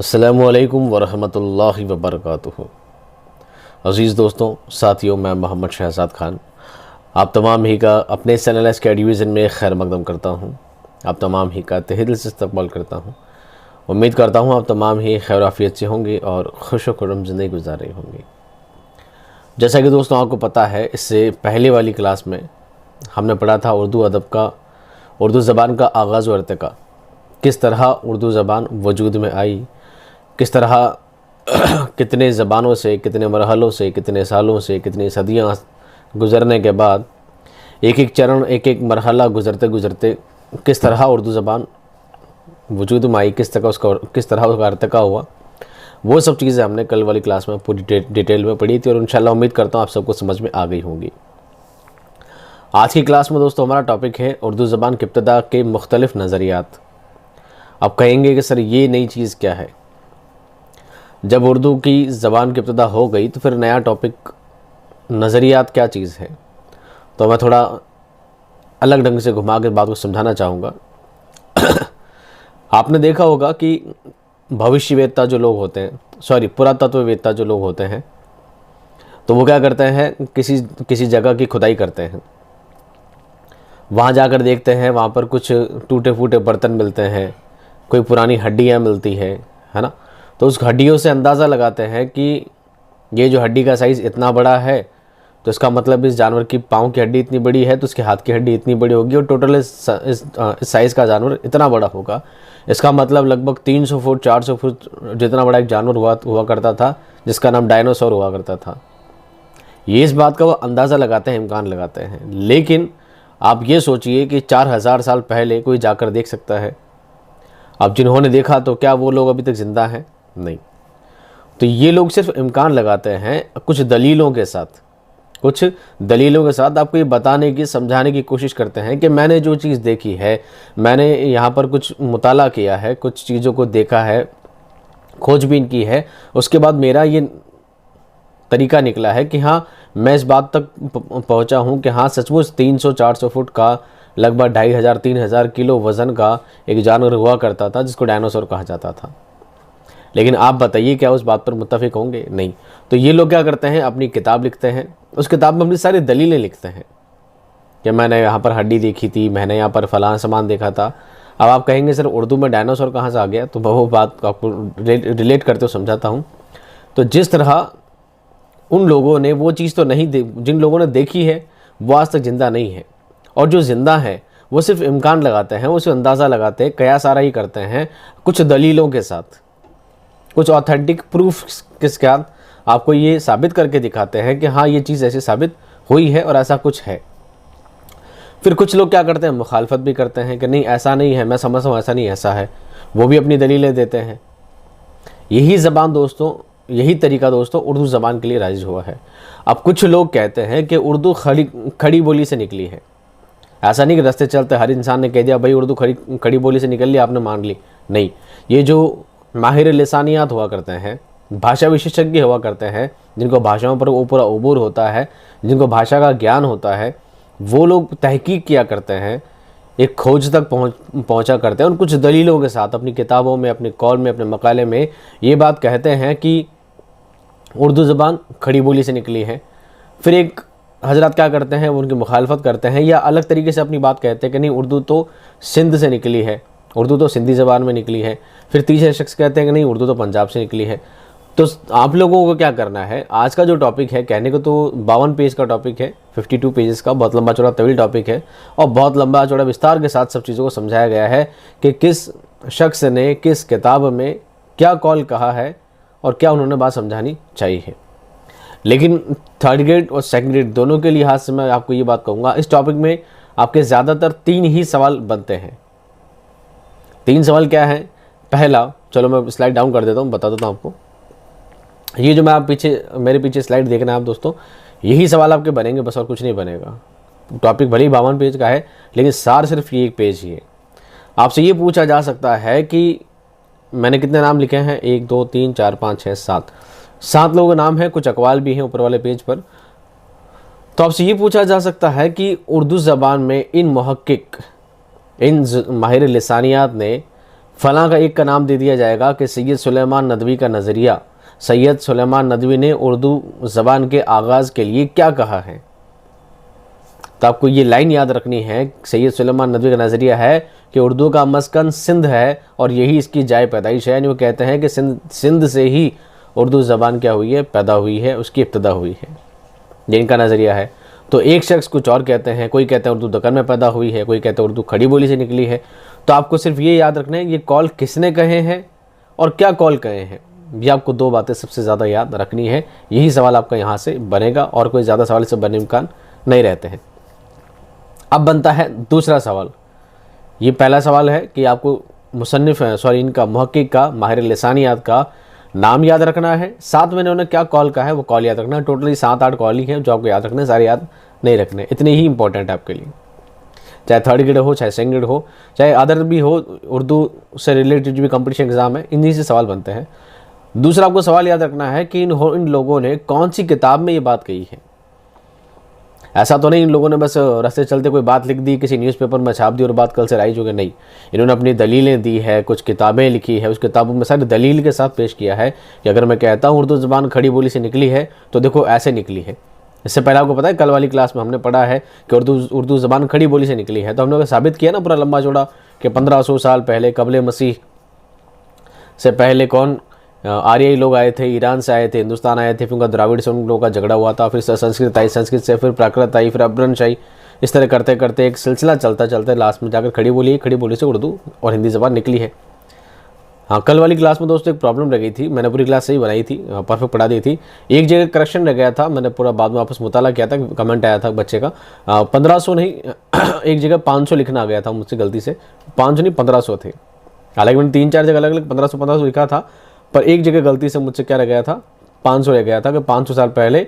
अस्सलामुअलैकुम वरहमतुल्लाहि वबरकातुहू। अज़ीज़ दोस्तों, साथियों, मैं मोहम्मद शहजाद खान आप तमाम ही का अपने चैनल स्टडी विज़न में खैर मकदम करता हूँ। आप तमाम ही का तहे दिल से इस्तक़बाल करता हूँ। उम्मीद करता हूँ आप तमाम ही खैर आफ़ियत से होंगे और खुश व खुर्रम ज़िंदगी गुजार रहे होंगे। जैसा कि दोस्तों आपको पता है, इससे पहले वाली क्लास में हमने पढ़ा था उर्दू अदब का, उर्दू ज़बान का आगाज़ व इर्तिक़ा, किस तरह उर्दू ज़बान वजूद में आई, किस तरह कितने ज़बानों से, कितने मरहलों से, कितने सालों से, कितनी सदियाँ गुज़रने के बाद एक एक चरण, एक एक मरहला गुज़रते गुज़रते किस तरह उर्दू ज़बान वजूद में आई, किस तरह उसका इर्तिक़ा हुआ। वो सब चीज़ें हमने कल वाली क्लास में पूरी डिटेल में पढ़ी थी और इंशाल्लाह उम्मीद करता हूँ आप सबको समझ में आ गई होंगी। आज की क्लास में दोस्तों हमारा टॉपिक है उर्दू ज़बान की इब्तिदा के मुख्तलिफ़ नज़रियात। आप कहेंगे कि सर ये नई चीज़ क्या है? जब उर्दू की ज़बान की इब्तिदा हो गई तो फिर नया टॉपिक नज़रियात क्या चीज़ है? तो मैं थोड़ा अलग ढंग से घुमा के बात को समझाना चाहूँगा। आपने देखा होगा कि भविष्यवेत्ता जो लोग होते हैं, पुरातत्ववेत्ता जो लोग होते हैं, तो वो क्या करते हैं, किसी जगह की खुदाई करते हैं। वहाँ जाकर देखते हैं, वहाँ पर कुछ टूटे फूटे बर्तन मिलते हैं, कोई पुरानी हड्डियाँ मिलती है ना। तो उस हड्डियों से अंदाज़ा लगाते हैं कि ये जो हड्डी का साइज़ इतना बड़ा है, तो इसका मतलब इस जानवर की पाँव की हड्डी इतनी बड़ी है तो उसके हाथ की हड्डी इतनी बड़ी होगी और टोटल इस साइज़ का जानवर इतना बड़ा होगा। इसका मतलब लगभग 300 फुट 400 फुट जितना बड़ा एक जानवर हुआ करता था, जिसका नाम डायनासोर हुआ करता था। ये इस बात का वो अंदाज़ा लगाते हैं, इम्कान लगाते हैं। लेकिन आप ये सोचिए कि 4000 साल पहले कोई जाकर देख सकता है। अब जिन्होंने देखा तो क्या वो लोग अभी तक ज़िंदा हैं? नहीं। तो ये लोग सिर्फ इम्कान लगाते हैं कुछ दलीलों के साथ आपको ये बताने की, समझाने की कोशिश करते हैं कि मैंने जो चीज़ देखी है, मैंने यहाँ पर कुछ मुताला किया है, कुछ चीज़ों को देखा है, खोजबीन की है, उसके बाद मेरा ये तरीका निकला है कि हाँ, मैं इस बात तक पहुँचा हूँ कि हाँ, सचमुच 300-400 फुट का लगभग 2500-3000 किलो वज़न का एक जानवर हुआ करता था जिसको डायनासोर कहा जाता था। लेकिन आप बताइए, क्या उस बात पर मुत्तफिक होंगे? नहीं। तो ये लोग क्या करते हैं, अपनी किताब लिखते हैं, उस किताब में अपनी सारी दलीलें लिखते हैं कि मैंने यहाँ पर हड्डी देखी थी, मैंने यहाँ पर फलां सामान देखा था। अब आप कहेंगे सर उर्दू में डायनासोर कहाँ से आ गया? तो मैं वो बात आपको रिलेट करते हुए समझाता हूँ। तो जिस तरह उन लोगों ने वो चीज़ तो नहीं जिन लोगों ने देखी है वो आज तक ज़िंदा नहीं है, और जो ज़िंदा है वो सिर्फ इम्कान लगाते हैं, वो सिर्फ अंदाज़ा लगाते हैं, कया सारा ही करते हैं कुछ दलीलों के साथ, कुछ ऑथेंटिक प्रूफ के साथ आपको ये साबित करके दिखाते हैं कि हाँ, ये चीज़ ऐसे साबित हुई है और ऐसा कुछ है। फिर कुछ लोग क्या करते हैं, मुखालफत भी करते हैं कि नहीं, ऐसा नहीं है, मैं समझता हूँ ऐसा नहीं, ऐसा है। वो भी अपनी दलीलें देते हैं। यही तरीका दोस्तों उर्दू ज़बान के लिए राइज हुआ है। अब कुछ लोग कहते हैं कि उर्दू खड़ी बोली से निकली है। ऐसा नहीं कि रास्ते चलते हर इंसान ने कह दिया भाई उर्दू खड़ी बोली से निकल ली, आपने मान ली। नहीं, ये जो माहिर लिसानियात हुआ करते हैं, भाषा विशेषज्ञ हुआ करते हैं, जिनको भाषाओं पर पूरा उबूर होता है, जिनको भाषा का ज्ञान होता है, वो लोग तहकीक किया करते हैं, एक खोज तक पहुंचा करते हैं और कुछ दलीलों के साथ अपनी किताबों में, अपने कॉल में, अपने मकाले में ये बात कहते हैं कि उर्दू ज़बान खड़ी बोली से निकली है। फिर एक हजरत क्या करते हैं, वो उनकी मुखालफत करते हैं या अलग तरीके से अपनी बात कहते हैं कि नहीं, उर्दू तो सिंध से निकली है, उर्दू तो सिंधी ज़बान में निकली है। फिर तीसरे शख्स कहते हैं कि नहीं, उर्दू तो पंजाब से निकली है। तो आप लोगों को क्या करना है, आज का जो टॉपिक है, कहने को तो 52 पेज का टॉपिक है, 52 पेजेस का, बहुत लंबा चौड़ा तवील टॉपिक है और बहुत लंबा चौड़ा विस्तार के साथ सब चीज़ों को समझाया गया है कि किस शख्स ने किस किताब में क्या कॉल कहा है और क्या उन्होंने बात समझानी चाहिए। लेकिन थर्ड ग्रेड और सेकंड ग्रेड दोनों के लिहाज से मैं आपको ये बात कहूँगा, इस टॉपिक में आपके ज़्यादातर 3 ही सवाल बनते हैं। 3 सवाल क्या है? पहला, चलो मैं स्लाइड डाउन कर देता हूँ, बता देता हूँ आपको। ये जो मेरे पीछे स्लाइड देख रहे हैं आप दोस्तों, यही सवाल आपके बनेंगे बस, और कुछ नहीं बनेगा। टॉपिक भले ही 52 पेज का है, लेकिन सार सिर्फ ये 1 पेज ही है। आपसे ये पूछा जा सकता है कि मैंने कितने नाम लिखे हैं, 1 2 3 4 5 6 7 लोगों के नाम हैं, कुछ अकवाल भी हैं ऊपर वाले पेज पर। तो आपसे ये पूछा जा सकता है कि उर्दू ज़बान में इन मुहक्किक, इन माहिर लिसानियात ने फलां का एक का नाम दे दिया जाएगा कि सैयद सुलेमान नदवी का नज़रिया, सैयद सुलेमान नदवी ने उर्दू ज़बान के आगाज़ के लिए क्या कहा है। तो आपको ये लाइन याद रखनी है, सैयद सुलेमान नदवी का नज़रिया है कि उर्दू का मस्कन सिंध है और यही इसकी जाए पैदाइश है। यानी वो कहते हैं कि सिंध से ही उर्दू ज़बान क्या हुई है, पैदा हुई है, उसकी इब्तदा हुई है, ये इनका नज़रिया है। तो एक शख्स कुछ और कहते हैं, कोई कहते हैं उर्दू दक्कन में पैदा हुई है, कोई कहते हैं उर्दू खड़ी बोली से निकली है। तो आपको सिर्फ ये याद रखना है ये कॉल किसने कहे हैं और क्या कॉल कहे हैं, ये आपको दो बातें सबसे ज़्यादा याद रखनी है। यही सवाल आपका यहाँ से बनेगा और कोई ज़्यादा सवाल से बनने इम्कान नहीं रहते हैं। अब बनता है दूसरा सवाल। ये पहला सवाल है कि आपको इनका मुहक्किक का, माहिर लिसानियात का नाम याद रखना है, साथ में इन्होंने क्या कॉल कहा है वो कॉल याद रखना है। टोटली 7-8 कॉल ही हैं जो आपको याद रखने, सारे याद नहीं रखने, इतने ही इंपॉर्टेंट है आपके लिए। चाहे थर्ड ग्रेड हो, चाहे सेकंड ग्रेड हो, चाहे अदर भी हो, उर्दू से रिलेटेड जो भी कंपटीशन एग्जाम है इन्हीं से सवाल बनते हैं। दूसरा आपको सवाल याद रखना है कि इन लोगों ने कौन सी किताब में ये बात कही है। ऐसा तो नहीं इन लोगों ने बस रास्ते चलते कोई बात लिख दी, किसी न्यूज़पेपर में छाप दी और बात कल से राइज हो गई, नहीं। इन्होंने अपनी दलीलें दी है, कुछ किताबें लिखी है, उस किताबों में सारी दलील के साथ पेश किया है कि अगर मैं कहता हूँ उर्दू ज़बान खड़ी बोली से निकली है तो देखो ऐसे निकली है। इससे पहले आपको पता है कल वाली क्लास में हमने पढ़ा है कि उर्दू ज़बान खड़ी बोली से निकली है, तो हमने साबित किया ना पूरा लंबा चौड़ा कि 1500 साल पहले कबले मसीह से पहले कौन आर्यई लोग आए थे, ईरान से आए थे, हिंदुस्तान आए थे, फिर उनका द्राविड़ से उन लोगों का झगड़ा हुआ था, फिर संस्कृत आई, संस्कृत से फिर प्राकृत आई, फिर अपभ्रंश आई। इस तरह करते करते एक सिलसिला चलता चलते लास्ट में जाकर खड़ी बोली से उर्दू और हिंदी ज़बान निकली है। हाँ, कल वाली क्लास में दोस्तों एक प्रॉब्लम रह गई थी, मैंने पूरी क्लास सही बनाई थी, परफेक्ट पढ़ा दी थी, एक जगह करेक्शन रह गया था, मैंने पूरा बाद में वापस मुताला किया था, कमेंट आया था बच्चे का 1500 नहीं एक जगह 500 लिखना आ गया था मुझसे गलती से, 500 नहीं 1500 थे। हालांकि मैंने 3-4 जगह अलग अलग 1500 लिखा था, पर एक जगह गलती से मुझसे क्या रह गया था, 500 रह गया था कि 500 साल पहले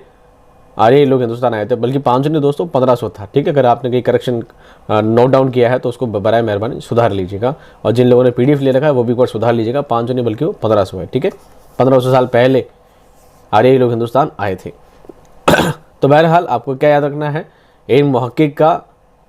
आर्य लोग हिंदुस्तान आए थे, बल्कि 500 नहीं दोस्तों 1500 था। ठीक है, अगर आपने कहीं करेक्शन नोट डाउन किया है तो उसको बराए मेहरबानी सुधार लीजिएगा, और जिन लोगों ने PDF ले रखा है वो भी एक बार सुधार लीजिएगा, 500 नहीं बल्कि वो 1500 है। ठीक है, 1500 साल पहले आर्य लोग हिंदुस्तान आए थे। तो बहरहाल आपको क्या याद रखना है, इन मुहक्किक का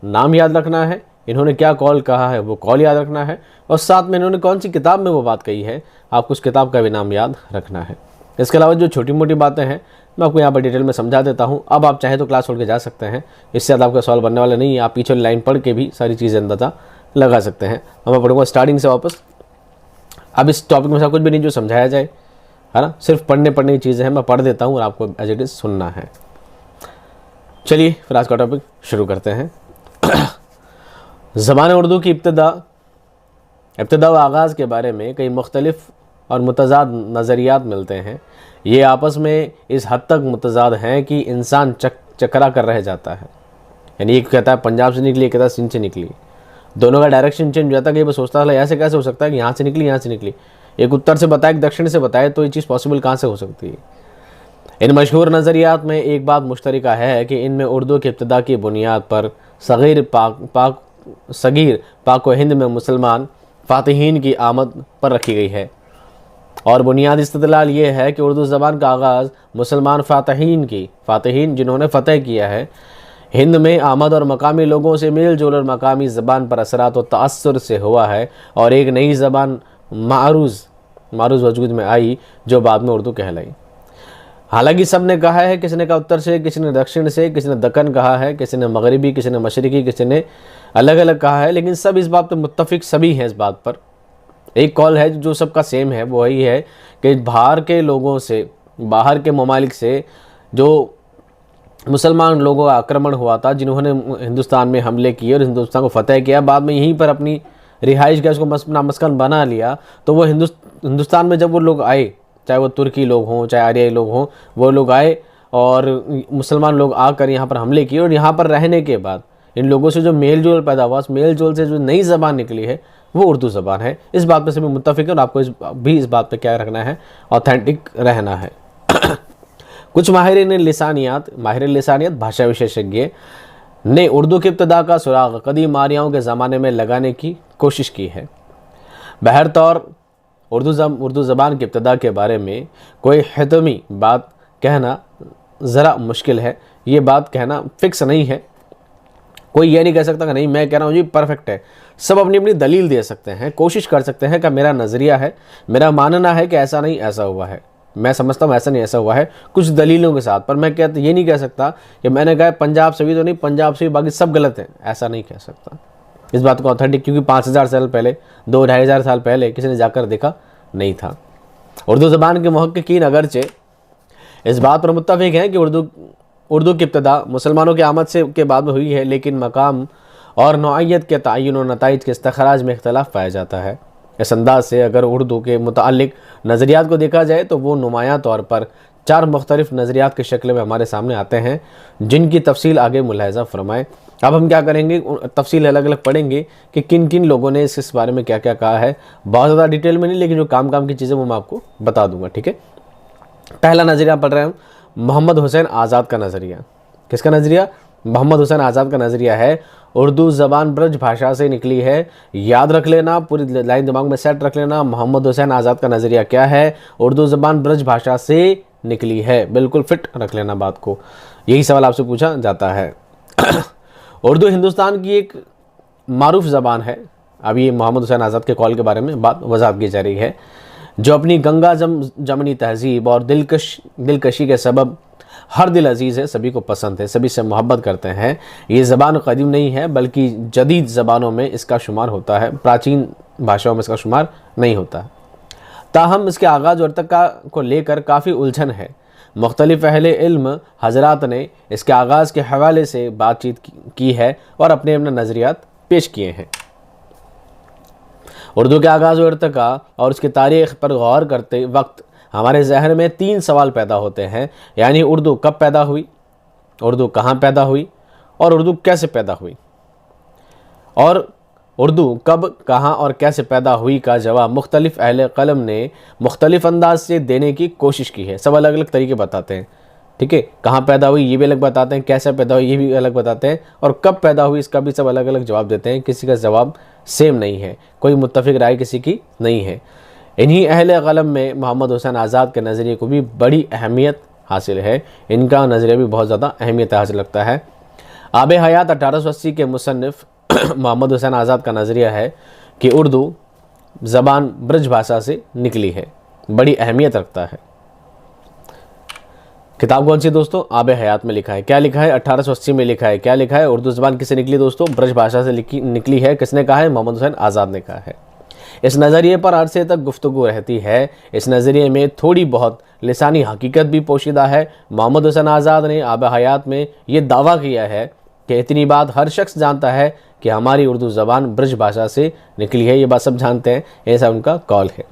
नाम याद रखना है, इन्होंने क्या कॉल कहा है वो कॉल याद रखना है, और साथ में इन्होंने कौन सी किताब में वो बात कही है आपको उस किताब का भी नाम याद रखना है। इसके अलावा जो छोटी मोटी बातें हैं मैं आपको यहाँ पर डिटेल में समझा देता हूँ। अब आप चाहे तो क्लास छोड़ के जा सकते हैं, इससे ज़्यादा आपका सवाल बनने वाला नहीं है, आप पीछे वाली लाइन पढ़ के भी सारी चीज़ें अंदाज़ा लगा सकते हैं। अब मैं पढ़ूँगा स्टार्टिंग से वापस। अब इस टॉपिक में से कुछ भी नहीं जो समझाया जाए, है ना, सिर्फ पढ़ने की चीज़ें हैं, मैं पढ़ देता हूँ और आपको एज इट इज़ सुनना है। चलिए फिर आज का टॉपिक शुरू करते हैं। ज़बान उर्दू की इब्तदा व आगाज़ के बारे में कई मुख्तलिफ और मुतज़ाद नज़रियात मिलते हैं। ये आपस में इस हद तक मुतज़ाद हैं कि इंसान चकरा कर रह जाता है। यानी एक कहता है पंजाब से निकली, एक कहता है सिंध से निकली, दोनों का डायरेक्शन चेंज हो जाता है कि बस सोचता है ऐसे कैसे हो सकता है कि यहाँ से निकली, एक उत्तर से बताए, एक दक्षिण से बताए, तो ये चीज़ पॉसिबल कहाँ से हो सकती है। इन मशहूर नज़रियात में एक बात मुश्तरका है कि इनमें उर्दू की इब्तदा की बुनियाद पर सगीर पाक व हिंद में मुसलमान फ़ातिहीन की आमद पर रखी गई है, और बुनियादी इस्तदलाल ये है कि उर्दू ज़बान का आगाज़ मुसलमान फ़ातिहीन जिन्होंने फ़तह किया है हिंद में आमद और मकामी लोगों से मेल जोल और मकामी ज़बान पर असरात और तअस्सुर से हुआ है, और एक नई ज़बान मारूज़ वजूद में आई जो बाद में उर्दू कहलाई। हालांकि सब ने कहा है, किसी ने कहा उत्तर से, किसी ने दक्षिण से, किसी ने दक्कन कहा है, किसी ने मगरिबी, किसी ने मशरिकी, किसी ने अलग अलग कहा है, लेकिन सब इस बात पर मुत्तफिक सभी हैं। इस बात पर एक कॉल है जो सबका सेम है, वो यही है कि बाहर के लोगों से, बाहर के ममालिक से जो मुसलमान लोगों का आक्रमण हुआ था, जिन्होंने हिंदुस्तान में हमले किए और हिंदुस्तान को फतेह किया, बाद में यहीं पर अपनी रिहाइश का उसको अपना मस्कन बना लिया, तो वो हिंदुस्तान में जब वो लोग आए, चाहे वो तुर्की लोग हों चाहे आर्यई लोग हों, वो लोग आए और मुसलमान लोग आकर यहाँ पर हमले किए, और यहाँ पर रहने के बाद इन लोगों से जो मेल जोल पैदा हुआ, उस मेल जोल से जो नई ज़बान निकली है वो उर्दू ज़बान है। इस बात पर सभी मुत्तफिक है, और आपको इस बात पर क्या रखना है, ऑथेंटिक रहना है। कुछ माहिर लिसानियत भाषा विशेषज्ञ ने उर्दू की इब्तदा का सुराग कदीम आर्यों के ज़माने में लगाने की कोशिश की है। बहरतौर उर्दू ज़बान की इब्तदा के बारे में कोई हतमी बात कहना ज़रा मुश्किल है, ये बात कहना फ़िक्स नहीं है। कोई ये नहीं कह सकता कि नहीं मैं कह रहा हूँ जी परफेक्ट है। सब अपनी अपनी दलील दे सकते हैं, कोशिश कर सकते हैं कि मेरा नज़रिया है, मेरा मानना है कि ऐसा नहीं ऐसा हुआ है, मैं समझता हूँ ऐसा नहीं ऐसा हुआ है, कुछ दलीलों के साथ। पर मैं ये नहीं कह सकता कि मैंने कहा पंजाब से भी तो नहीं, पंजाब से भी बाकी सब गलत है, ऐसा नहीं कह सकता। इस बात को ऑथेंटिक, क्योंकि 5000 साल पहले, 2-2500 साल पहले किसी ने जाकर देखा नहीं था। उर्दू ज़बान के मुहक्किकीन अगरचे इस बात पर मुत्तफिक हैं कि उर्दू की इब्तदा मुसलमानों की आमद से के बाद में हुई है, लेकिन मकाम और नौइयत के तयन और नताइज के इस्तखराज में इख्तलाफ पाया जाता है। इस अंदाज से अगर उर्दू के मुतालिक नज़रियात को देखा जाए तो वो नुमायां तौर पर 4 मुख्तलिफ नज़रियात की शक्ल में हमारे सामने आते हैं, जिनकी तफसील आगे मुलाहजा फरमाएँ। अब हम क्या करेंगे, तफसील अलग अलग पढ़ेंगे कि किन किन लोगों ने इस बारे में क्या क्या कहा है। बहुत ज़्यादा डिटेल में नहीं, लेकिन जो काम की चीज़ें वो मैं आपको बता दूंगा, ठीक है। पहला नज़रिया पढ़ रहे हैं, मोहम्मद हुसैन आज़ाद का नज़रिया। किसका नज़रिया? मोहम्मद हुसैन आज़ाद का नज़रिया है उर्दू ज़बान ब्रज भाषा से निकली है। याद रख लेना, पूरी लाइन दिमाग में सेट रख लेना। मोहम्मद हुसैन आज़ाद का नज़रिया क्या है? उर्दू ज़बान ब्रज भाषा से निकली है। बिल्कुल फिट रख लेना बात को, यही सवाल आपसे पूछा जाता है। उर्दू हिंदुस्तान की एक मारूफ ज़बान है। अभी मोहम्मद हुसैन आज़ाद के कॉल के बारे में बात वजाहत की जा रही है, जो अपनी गंगा जमनी तहजीब और दिलकशी के सबब हर दिल अजीज़ है, सभी को पसंद है, सभी से मोहब्बत करते हैं। ये ज़बान कदीम नहीं है, बल्कि जदीद ज़बानों में इसका शुमार होता है, प्राचीन भाषाओं में इसका शुमार नहीं होता। ताहम इसके आगाज़ और अर्तका को लेकर काफ़ी उलझन है। मुख्तलिफ़ अहले इल्म हजरात ने इसके आगाज़ के हवाले से बातचीत की है और अपने अपने नज़रियात पेश किए हैं। उर्दू के आगाज़ और इर्तिका और उसकी तारीख़ पर गौर करते वक्त हमारे जहन में 3 सवाल पैदा होते हैं, यानी उर्दू कब पैदा हुई, उर्दू कहाँ पैदा हुई और उर्दू कैसे पैदा हुई। और उर्दू कब, कहाँ और कैसे पैदा हुई का जवाब मुख्तलिफ़ अहले क़लम ने मुख्तलिफ़ अंदाज से देने की कोशिश की है। सब अलग अलग तरीके बताते हैं, ठीक है। कहाँ पैदा हुई ये भी अलग बताते हैं, कैसे पैदा हुई ये भी अलग बताते हैं, और कब पैदा हुई इसका भी सब अलग अलग जवाब देते हैं। किसी का जवाब सेम नहीं है, कोई मुत्तफ़िक राय किसी की नहीं है। इन्हीं अहले क़लम में मोहम्मद हुसैन आज़ाद के नज़रिए को भी बड़ी अहमियत हासिल है। इनका नज़रिया भी बहुत ज़्यादा अहमियत हासिल रखता है। आब हयात 1880 के मुसन्निफ़ मोहम्मद हुसैन आज़ाद का नज़रिया है कि उर्दू ज़बान ब्रज भाषा से निकली है, बड़ी अहमियत रखता है। किताब कौन सी दोस्तों? आब हयात में लिखा है। क्या लिखा है? 1880 में लिखा है। क्या लिखा है? उर्दू ज़बान किससे निकली दोस्तों? ब्रज भाषा से निकली है। किसने कहा है? मोहम्मद हुसैन आज़ाद ने कहा है। इस नज़रिए पर अरसे तक गुफ्तगू रहती है। इस नज़रिए में थोड़ी बहुत लिसानी हकीकत भी पोशीदा है। मोहम्मद हुसैन आज़ाद ने आब हयात में ये दावा किया है कि इतनी बात हर शख्स जानता है कि हमारी उर्दू ज़बान ब्रज भाषा से निकली है। ये बात सब जानते हैं, ऐसा उनका कॉल है।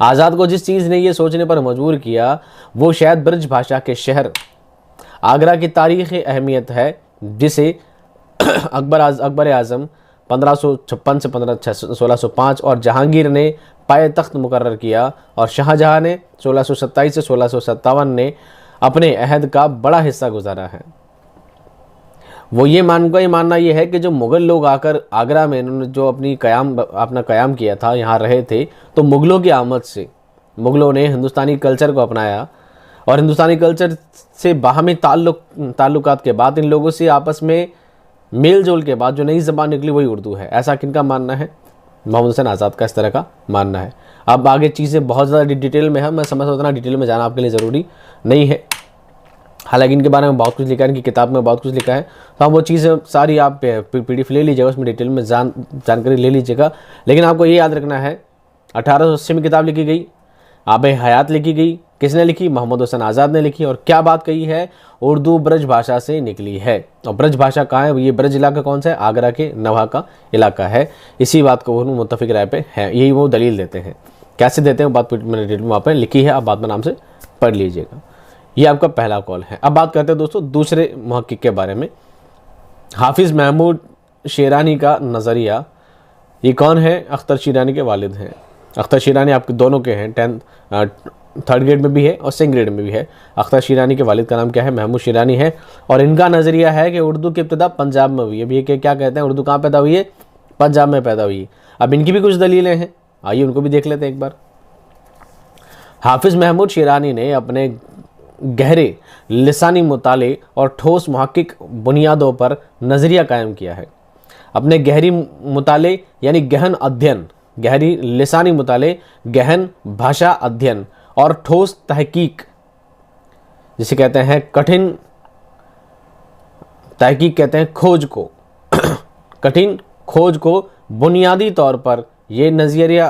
आज़ाद को जिस चीज़ ने ये सोचने पर मजबूर किया वो शायद ब्रज भाषा के शहर आगरा की तारीख़ी अहमियत है, जिसे अकबर आज़म 1556 से 1605 और जहांगीर ने पाए तख्त मुकर्रर किया, और शाहजहां ने 1627 से 1657 ने अपने अहद का बड़ा हिस्सा गुजारा है। वो ये मानना ये है कि जो मुग़ल लोग आकर आगरा में इन्होंने जो अपना क़याम किया था, यहाँ रहे थे, तो मुग़लों की आमद से मुग़लों ने हिंदुस्तानी कल्चर को अपनाया, और हिंदुस्तानी कल्चर से बाहमी ताल्लुकात के बाद इन लोगों से आपस में मेल जोल के बाद जो नई ज़बान निकली वही उर्दू है। ऐसा किनका मानना है? मोहम्मद हुसैन आज़ाद का इस तरह का मानना है। अब आगे चीज़ें बहुत ज़्यादा डिटेल में है, मैं समझता उतना डिटेल में जाना आपके लिए ज़रूरी नहीं है। हालांकि इनके बारे में बहुत कुछ लिखा है, इनकी किताब में बहुत कुछ लिखा है, तो आप वो चीज़ें सारी आप PDF ले लीजिएगा, उसमें डिटेल में जानकारी ले लीजिएगा। लेकिन आपको ये याद रखना है 1880 में किताब लिखी गई, आब हयात लिखी गई। किसने लिखी? मोहम्मद हुसैन आज़ाद ने लिखी। और क्या बात कही है? उर्दू ब्रज भाषा से निकली है। और ब्रज भाषा कहाँ है? ये ब्रज इलाका कौन सा है? आगरा के नवा का इलाका है। इसी बात को वो मुत्तफ़िक राय पे है, यही वो दलील देते हैं। कैसे देते हैं बात मैंने डिटेल में वहाँ पर लिखी है, आप बात में नाम से पढ़ लीजिएगा। ये आपका पहला कॉल है। अब बात करते हैं दोस्तों दूसरे मुहक्किक के बारे में, हाफिज़ महमूद शिरानी का नज़रिया। ये कौन है? अख्तर शिरानी के वालिद हैं। अख्तर शिरानी आपके दोनों के हैं, 3rd ग्रेड में भी है और 2nd ग्रेड में भी है। अख्तर शिरानी के वालिद का नाम क्या है? महमूद शिरानी है। और इनका नज़रिया है कि उर्दू की इब्तिदा पंजाब में हुई है। अभी क्या कहते हैं? उर्दू कहाँ पैदा हुई है? पंजाब में पैदा हुई है। अब इनकी भी कुछ दलीलें हैं, आइए उनको भी देख लेते हैं एक बार। हाफिज़ महमूद शिरानी ने अपने गहरे लिसानी मुताले और ठोस महक्किक बुनियादों पर नज़रिया कायम किया है। अपने गहरी मुताले यानी गहन अध्ययन, गहरी लिसानी मुताले, गहन भाषा अध्ययन और ठोस तहकीक, जिसे कहते हैं कठिन तहकीक, कहते हैं खोज को कठिन खोज को बुनियादी तौर पर यह नज़रिया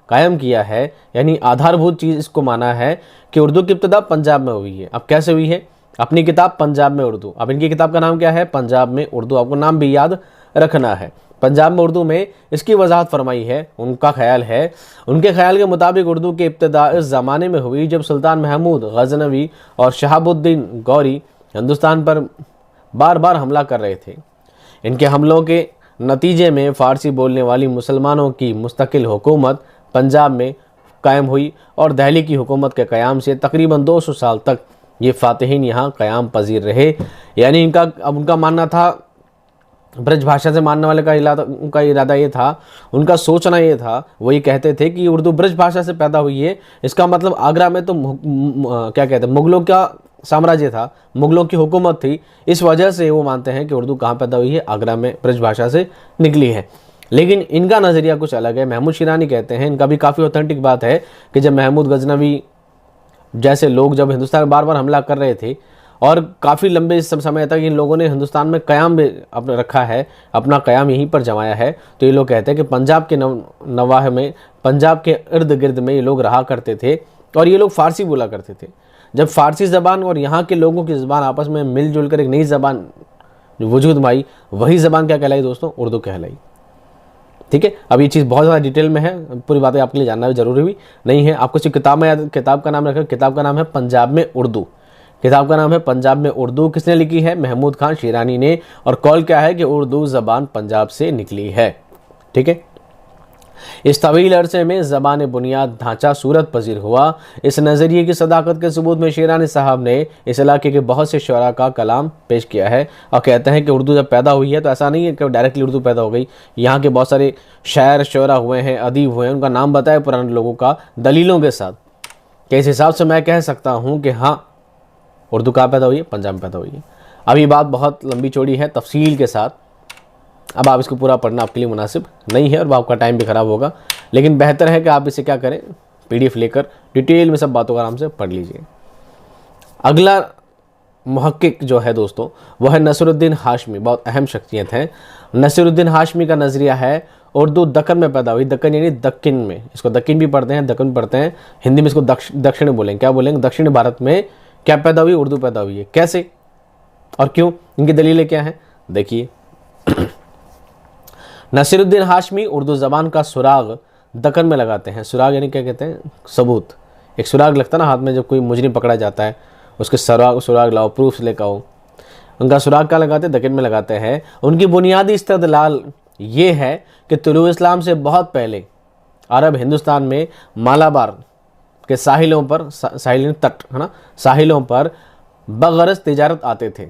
कायम किया है, यानी आधारभूत चीज़ इसको माना है कि उर्दू की इब्तिदा पंजाब में हुई है। अब कैसे हुई है? अपनी किताब पंजाब में उर्दू, अब इनकी किताब का नाम क्या है? पंजाब में उर्दू। आपको नाम भी याद रखना है। पंजाब में उर्दू में इसकी वजाहत फरमाई है। उनका ख्याल है, उनके ख्याल के मुताबिक उर्दू की इब्तिदा इस ज़माने में हुई जब सुल्तान महमूद गजनवी और शहाबुद्दीन गौरी हिंदुस्तान पर बार बार हमला कर रहे थे। इनके हमलों के नतीजे में फ़ारसी बोलने वाली मुसलमानों की मुस्तकिल हुकूमत पंजाब में कायम हुई और दिल्ली की हुकूमत के क़याम से तकरीबन 200 साल तक ये फ़ातिहीन यहाँ क़याम पजीर रहे। यानी उनका मानना था, ब्रज भाषा से मानने वाले उनका इरादा ये था, उनका सोचना ये था, वही कहते थे कि उर्दू ब्रज भाषा से पैदा हुई है। इसका मतलब आगरा में तो क्या कहते हैं, मुग़लों का साम्राज्य था, मुग़लों की हुकूमत थी। इस वजह से वो मानते हैं कि उर्दू कहाँ पैदा हुई है? आगरा में ब्रज भाषा से निकली है। लेकिन इनका नज़रिया कुछ अलग है। महमूद शिरानी कहते हैं, इनका भी काफ़ी ऑथेंटिक बात है कि जब महमूद गजनवी जैसे लोग जब हिंदुस्तान में बार बार हमला कर रहे थे और काफ़ी लंबे समय तक इन लोगों ने हिंदुस्तान में क़याम भी अपना रखा है, अपना क़याम यहीं पर जमाया है, तो ये लोग कहते हैं कि पंजाब के नवाह में, पंजाब के इर्द गिर्द में ये लोग रहा करते थे और ये लोग फ़ारसी बोला करते थे। जब फ़ारसी ज़बान और यहाँ के लोगों की ज़बान आपस में मिलजुल कर एक नई ज़बान जो वजूद में आई, वही ज़बान क्या कहलाई दोस्तों? उर्दू कहलाई। ठीक है, अब ये चीज़ बहुत ज़्यादा डिटेल में है, पूरी बातें आपके लिए जानना भी ज़रूरी भी नहीं है। आपको सिर्फ किताब में याद, किताब का नाम रखें, किताब का नाम है पंजाब में उर्दू। किताब का नाम है पंजाब में उर्दू। किसने लिखी है? महमूद खान शिरानी ने। और कॉल क्या है कि उर्दू ज़बान पंजाब से निकली है। ठीक है, इस तवील अरसे में ज़बान बुनियाद ढांचा सूरत पजीर हुआ। इस नज़रिए की सदाकत के सबूत में शिरानी साहब ने इस इलाके के बहुत से शोरा का कलाम पेश किया है और कहते हैं कि उर्दू जब पैदा हुई है तो ऐसा नहीं है कि डायरेक्टली उर्दू पैदा हो गई। यहाँ के बहुत सारे शायर शोरा हुए हैं, अदीब हुए हैं, उनका नाम बताया पुराने लोगों का दलीलों के साथ, कि इस हिसाब से मैं कह सकता हूँ कि हाँ, उर्दू कहाँ पैदा हुई है? पंजाब में पैदा हुई है। अब ये बात बहुत लंबी चौड़ी है तफसील के साथ, अब आप इसको पूरा पढ़ना आपके लिए मुनासिब नहीं है और आपका टाइम भी ख़राब होगा। लेकिन बेहतर है कि आप इसे क्या करें, PDF लेकर डिटेल में सब बातों का आराम से पढ़ लीजिए। अगला मुहक्किक जो है दोस्तों वह है नसीरुद्दीन हाशमी। बहुत अहम शख्सियत है। नसीरुद्दीन हाशमी का नज़रिया है उर्दू दक्कन में पैदा हुई। दक्कन यानी दक्कन में, इसको दक्कन भी पढ़ते हैं, दक्कन भी पढ़ते हैं, हिंदी में इसको दक्षिण बोलेंगे। क्या बोलेंगे? दक्षिण भारत में क्या पैदा हुई? उर्दू पैदा हुई है। कैसे और क्यों? इनकी दलीलें क्या हैं? देखिए, नसीरुद्दीन हाशमी उर्दू ज़बान का सुराग दक्कन में लगाते हैं। सुराग यानी क्या कहते हैं? सबूत। एक सुराग लगता है ना हाथ में, जब कोई मुजरिम पकड़ा जाता है उसके सुराग लाओ, प्रूफ लेकर आओ। उनका सुराग का लगाते हैं? दक्कन में लगाते हैं। उनकी बुनियादी इस्तदलाल ये है कि तुलू इस्लाम से बहुत पहले अरब हिंदुस्तान में मालाबार के साहिलों पर, साहिल तट है ना, साहिलों पर बगरज तिजारत आते थे।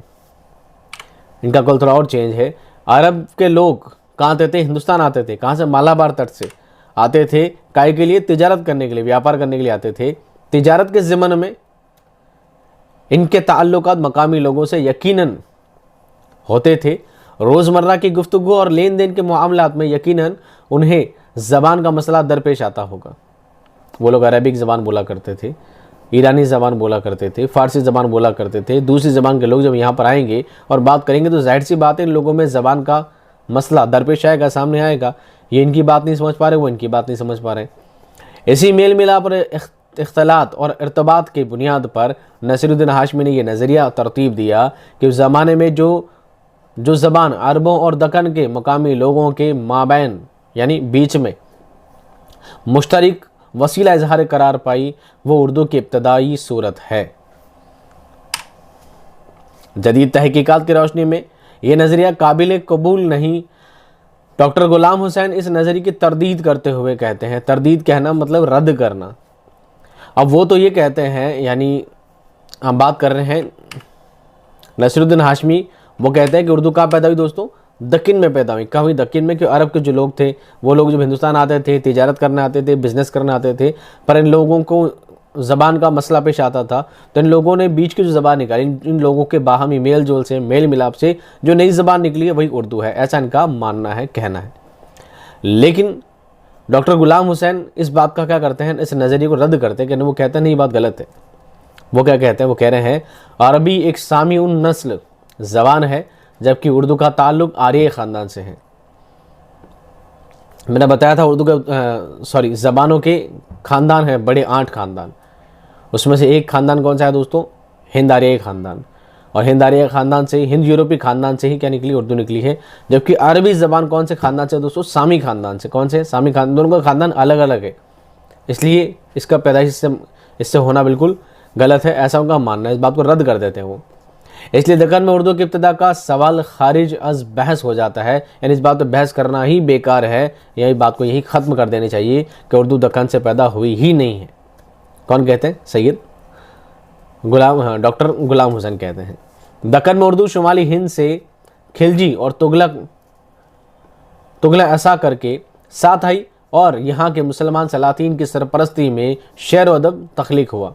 इनका कॉल थोड़ा और चेंज है। अरब के लोग कहाँ आते थे? हिंदुस्तान आते थे। कहाँ से? मालाबार तट से आते थे। काय के लिए? तिजारत करने के लिए, व्यापार करने के लिए आते थे। तिजारत के ज़िमन में इनके ताल्लुकात मकामी लोगों से यकीनन होते थे। रोज़मर्रा की गुफ्तगू और लेन देन के मामलात में यकीनन उन्हें ज़बान का मसला दरपेश आता होगा। वो लोग अरबिक ज़बान बोला करते थे, ईरानी ज़बान बोला करते थे, फ़ारसी ज़बान बोला करते थे। दूसरी ज़बान के लोग जब यहाँ पर आएंगे और बात करेंगे तो जाहिर सी बात है इन लोगों में ज़बान का मसला दरपेश आएगा, सामने आएगा। ये इनकी बात नहीं समझ पा रहे, वो इनकी बात नहीं समझ पा रहे। इसी मेल मिलाप और इख्तलात और इर्तबात की बुनियाद पर नसीरुद्दीन हाशमी ने यह नज़रिया तरतीब दिया कि उस ज़माने में जो ज़बान अरबों और दक्कन के मकामी लोगों के माबैन यानी बीच में मुश्तरक वसीला इजहार करार पाई, वो उर्दू की इब्तदाई सूरत है। जदीद तहकीकात की रोशनी में ये नज़रिया काबिल कबूल नहीं। डॉक्टर गुलाम हुसैन इस नज़रिए की तरदीद करते हुए कहते हैं, तरदीद कहना मतलब रद्द करना। अब वो तो ये कहते हैं, यानी हम बात कर रहे हैं नसीरुद्दीन हाशमी, वो कहते हैं कि उर्दू कहाँ पैदा हुई दोस्तों? दक्कन में पैदा हुई। कहाँ हुई? दक्कन में। कि अरब के जो लोग थे वो लोग जब हिंदुस्तान आते थे, तिजारत करने आते थे, बिज़नेस करने आते थे, पर इन लोगों को ज़बान का मसला पेश आता था तो इन लोगों ने बीच की जो ज़बान निकाली, इन लोगों के बाहमी मेल जोल से, मेल मिलाप से जो नई ज़बान निकली है वही उर्दू है, ऐसा इनका मानना है, कहना है। लेकिन डॉक्टर गुलाम हुसैन इस बात का क्या करते हैं, इस नज़रिए को रद्द करते हैं कि वो कहते हैं नहीं, ये बात गलत है। वो क्या कहते हैं, वो कह रहे हैं अरबी एक सामी उन नस्ल ज़बान है जबकि उर्दू का ताल्लुक आर्य ख़ानदान से है। मैंने बताया था उर्दू के ज़बानों के ख़ानदान हैं बड़े 8 ख़ानदान, उसमें से एक ख़ानदान कौन सा है दोस्तों, हिंद आर्य ख़ानदान। और हिंद आर्य ख़ानदान से, हिंद यूरोपीय ख़ानदान से ही क्या निकली, उर्दू निकली है। जबकि अरबी ज़बान कौन से ख़ानदान से दोस्तों, सामी ख़ानदान से। कौन से, सामी ख़ानदान। दोनों का ख़ानदान अलग अलग है, इसलिए इसका पैदाइश इससे होना बिल्कुल गलत है, ऐसा उनका मानना है। इस बात को रद्द कर देते हैं वो। इसलिए दक्कन में उर्दू की इब्तिदा का सवाल खारिज अज बहस हो जाता है, यानी इस बात पर बहस करना ही बेकार है। यही बात को यही ख़त्म कर देनी चाहिए कि उर्दू दक्कन से पैदा हुई ही नहीं है। कौन कहते हैं, सैयद डॉक्टर गुलाम हुसैन कहते हैं। दक्कन में उर्दू शुमाली हिंद से खिलजी और तुगलक ऐसा करके साथ आई और यहाँ के मुसलमान सलातीन की सरपरस्ती में शेर व अदब तख्लीक हुआ।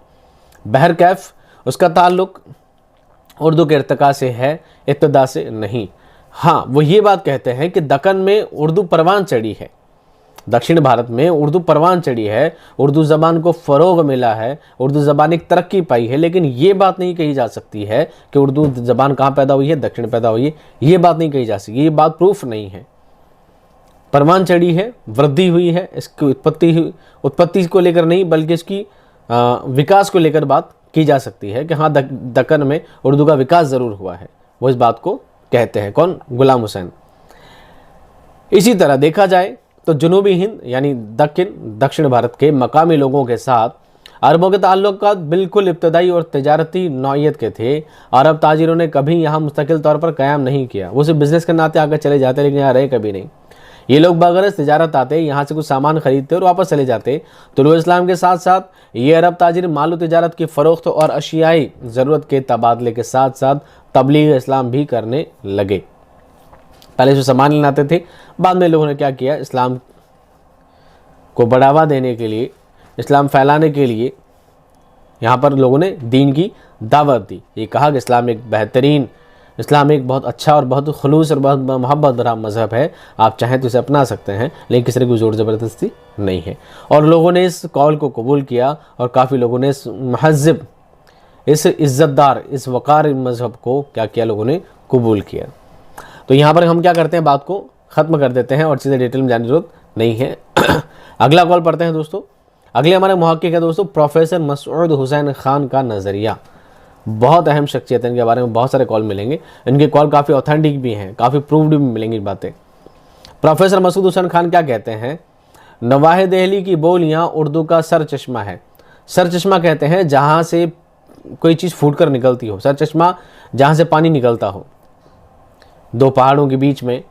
बहरकैफ उसका ताल्लुक उर्दू के इर्तिका से है, इब्तिदा से नहीं। हाँ, वो ये बात कहते हैं कि दक्कन में उर्दू परवान चढ़ी है, दक्षिण भारत में उर्दू परवान चढ़ी है, उर्दू ज़बान को फ़रोग मिला है, उर्दू ज़बान एक तरक्की पाई है। लेकिन ये बात नहीं कही जा सकती है कि उर्दू ज़बान कहाँ पैदा हुई है, दक्षिण पैदा हुई है, ये बात नहीं कही जा सकती, ये बात प्रूफ नहीं है। परवान चढ़ी है, वृद्धि हुई है, इसकी उत्पत्ति को लेकर नहीं बल्कि इसकी विकास को लेकर बात की जा सकती है कि हाँ दक्कन में उर्दू का विकास ज़रूर हुआ है। वो इस बात को कहते हैं, कौन, गुलाम हुसैन। इसी तरह देखा जाए तो जनूबी हिंद यानी दक्षिण भारत के मकामी लोगों के साथ अरबों के ताल्लुकात बिल्कुल इब्तदाई और तिजारती नौइयत के थे। अरब ताजिरों ने कभी यहाँ मुस्तकिल तौर पर क़याम नहीं किया, वो सिर्फ बिज़नेस के नाते आकर चले जाते, लेकिन यहाँ रहे कभी नहीं। ये लोग बगैर तिजारत आते, यहाँ से कुछ सामान खरीदते और वापस चले जाते। तुलूए इस्लाम के साथ साथ ये अरब ताजिर मालू तिजारत की फ़रोख्त और अशियाई ज़रूरत के तबादले के साथ साथ तबलीग इस्लाम भी करने लगे। पहले जो सामान लेने आते थे, बाद में लोगों ने क्या किया, इस्लाम को बढ़ावा देने के लिए, इस्लाम फैलाने के लिए यहाँ पर लोगों ने दीन की दावत दी। ये कहा कि इस्लाम एक बहुत अच्छा और बहुत खुलूस और बहुत मोहब्बत भरा मज़हब है, आप चाहें तो इसे अपना सकते हैं, लेकिन किसी की ज़ोर ज़बरदस्ती नहीं है। और लोगों ने इस कौल को कबूल किया और काफ़ी लोगों ने इस महज़ब, इस इज़्ज़तदार, इस वक़ार मज़हब को क्या किया, लोगों ने कबूल किया। तो यहाँ पर हम क्या करते हैं, बात को ख़त्म कर देते हैं और चीज़ें डिटेल में जानने की ज़रूरत नहीं है। अगला कॉल पढ़ते हैं दोस्तों। अगले हमारे मुहक्किक है दोस्तों प्रोफेसर मसूद हुसैन खान का नज़रिया। बहुत अहम शख्सियत है, इनके बारे में बहुत सारे कॉल मिलेंगे, इनके कॉल काफ़ी ऑथेंटिक भी हैं, काफ़ी प्रूव्ड भी मिलेंगी बातें। प्रोफेसर मसूद हुसैन खान क्या कहते हैं, नवाहे दहली की बोलियाँ उर्दू का सर चश्मा है। सर चश्मा कहते हैं जहाँ से कोई चीज़ फूट कर निकलती हो, सर चश्मा जहाँ से पानी निकलता हो, दो पहाड़ों के बीच में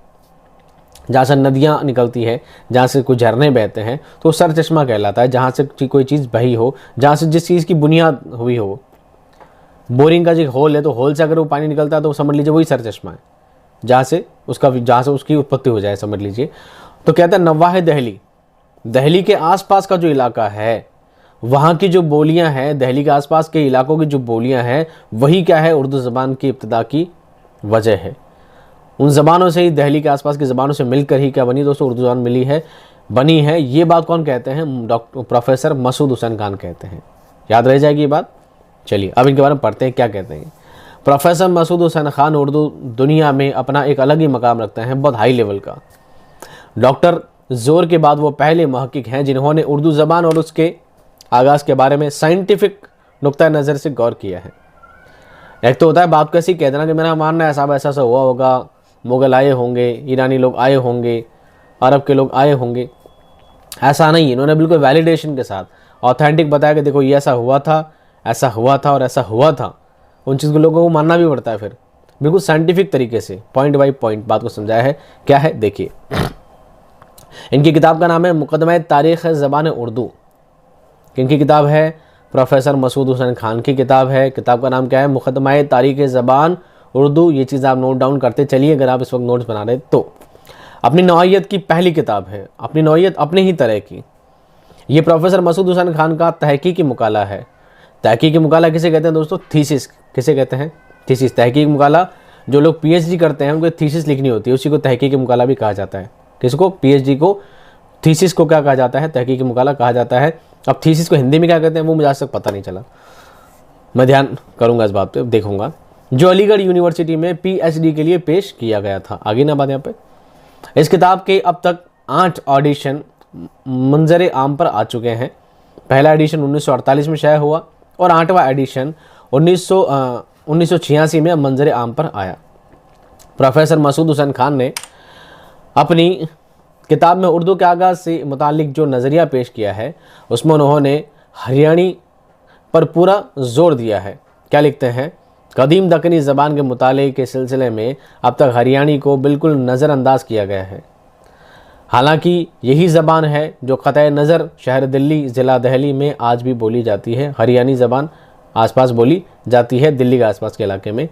जहाँ से नदियाँ निकलती है, जहाँ से कुछ झरने बहते हैं, तो सर चश्मा कहलाता है। जहाँ से कोई चीज़ बही हो, जहाँ से जिस चीज़ की बुनियाद हुई हो, बोरिंग का जो होल है, तो होल से अगर वो पानी निकलता है तो समझ लीजिए वही सर चश्मा है, जहाँ से उसकी उत्पत्ति हो जाए, समझ लीजिए। तो कहता है नवाहे दहली के आसपास का जो इलाका है, वहाँ की जो बोलियाँ हैं, दहली के आसपास के इलाकों की जो बोलियाँ हैं, वही क्या है, उर्दू ज़बान की इब्तिदा की वजह है। उन ज़बानों से ही, दहली के आसपास की ज़बानों से मिलकर ही क्या बनी दोस्तों, उर्दू ज़बान बनी है। ये बात कौन कहते हैं, डॉक्टर प्रोफेसर मसूद हुसैन खान कहते हैं। याद रह जाएगी ये बात। चलिए अब इनके बारे में पढ़ते हैं क्या कहते हैं। प्रोफेसर मसूद हुसैन खान उर्दू दुनिया में अपना एक अलग ही मकाम रखते हैं, बहुत हाई लेवल का। डॉक्टर जोर के बाद वो पहले मुहक्किक हैं जिन्होंने उर्दू ज़बान और उसके आगाज़ के बारे में साइंटिफिक नुक्ता नज़र से गौर किया है। एक तो होता है बात को ऐसी कह देना कि मेरा मानना है साहब ऐसा हुआ होगा, मुग़ल आए होंगे, ईरानी लोग आए होंगे, अरब के लोग आए होंगे। ऐसा नहीं, इन्होंने बिल्कुल वैलिडेशन के साथ ऑथेंटिक बताया कि देखो ये ऐसा हुआ था, ऐसा हुआ था और ऐसा हुआ था। उन चीज़ को लोगों को मानना भी पड़ता है, फिर बिल्कुल साइंटिफिक तरीके से पॉइंट बाय पॉइंट बात को समझाया है। क्या है देखिए, इनकी किताब का नाम है मुक़दमा तारीख़ ज़बान उर्दू। इनकी किताब है, प्रोफेसर मसूद हुसैन खान की किताब है। किताब का नाम क्या है, मुक़दमा तारीख़ ज़बान उर्दू। ये चीज़ आप नोट डाउन करते चलिए अगर आप इस वक्त नोट्स बना रहे तो। अपनी नौइयत की पहली किताब है, अपनी नौइयत अपनी ही तरह की। ये प्रोफेसर मसूद हुसैन खान का तहकीकी मुकाला है। तहकीकी मुकाला किसे कहते हैं दोस्तों? थीसिस किसे कहते हैं? थीसिस। तहकीकी मुकाला जो लोग पीएचडी करते हैं उनको थीसिस लिखनी होती है, उसी को तहकीकी मुकाला भी कहा जाता है। किसको? पीएचडी को थीसिस को क्या कहा जाता है? तहकीकी मुकाला कहा जाता है। अब थीसिस को हिंदी में क्या कहते हैं वो मुझे आज तक पता नहीं चला, मैं ध्यान करूंगा इस बात पे, देखूंगा। जो अलीगढ़ यूनिवर्सिटी में पीएचडी के लिए पेश किया गया था। आगे ना बात यहाँ पे। इस किताब के अब तक 8 ऑडिशन मंजर आम पर आ चुके हैं। पहला एडिशन 1948 में शाया हुआ और 8वां एडिशन 1986 में मंजर आम पर आया। प्रोफेसर मसूद हुसैन खान ने अपनी किताब में उर्दू के आगाज़ से मुतालिक जो नज़रिया पेश किया है उसमें उन्होंने हरियाणी पर पूरा जोर दिया है। क्या लिखते हैं? कदीम दक्कनी ज़बान के मुताले के सिलसिले में अब तक हरियाणी को बिल्कुल नज़रअंदाज किया गया है। हालांकि यही ज़बान है जो क़तई नज़र शहर दिल्ली, ज़िला दहली में आज भी बोली जाती है। हरियाणी ज़बान आसपास बोली जाती है दिल्ली के आसपास के इलाके में।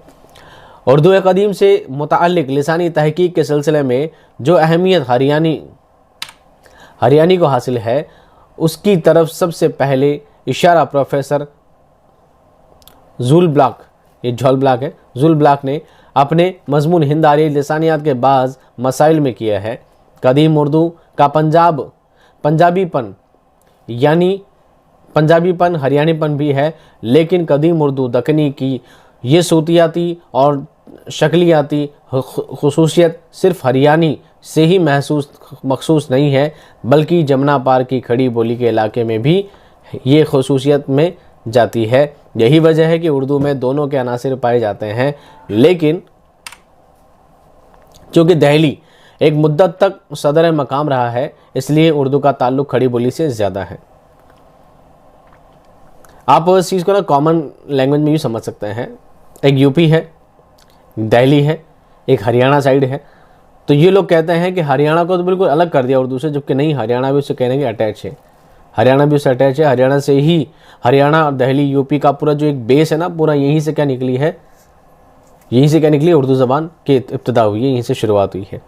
उर्दू कदीम से मुताल्लिक़ लिसानी तहकीक के सिलसिले में जो अहमियत हरियाणी को हासिल है उसकी तरफ सबसे पहले इशारा प्रोफेसर जुल ब्लॉक, ये झोल ब्लॉक है, जुल ब्लॉक ने अपने मजमून हिंद आर्य लिसानियात के बाज़ मसाइल में किया है। कदीम उर्दू का पंजाबीपन यानी पंजाबीपन हरियाणीपन भी है, लेकिन कदीम उर्दू दक्कनी की ये सूतियाती और शक्लियाती खुसूसियत सिर्फ हरियाणी से ही मखसूस नहीं है, बल्कि जमुना पार की खड़ी बोली के इलाके में भी ये खुसूसियत में जाती है। यही वजह है कि उर्दू में दोनों के अनासिर पाए जाते हैं, लेकिन चूँकि दहली एक मुद्दत तक सदर मकाम रहा है इसलिए उर्दू का ताल्लुक़ खड़ी बोली से ज़्यादा है। आप इस चीज़ को ना कॉमन लैंग्वेज में भी समझ सकते हैं। एक यूपी है, दिल्ली है, एक हरियाणा साइड है, तो ये लोग कहते हैं कि हरियाणा को तो बिल्कुल अलग कर दिया उर्दू से, जबकि नहीं, हरियाणा भी उससे कहने के अटैच है। हरियाणा भी उससे अटैच है। हरियाणा से ही हरियाणा और दिल्ली यूपी का पूरा जो एक बेस है ना, पूरा यहीं से क्या निकली है, यहीं से क्या निकली, उर्दू ज़बान की इब्तिदा हुई है, यहीं से शुरुआत हुई है।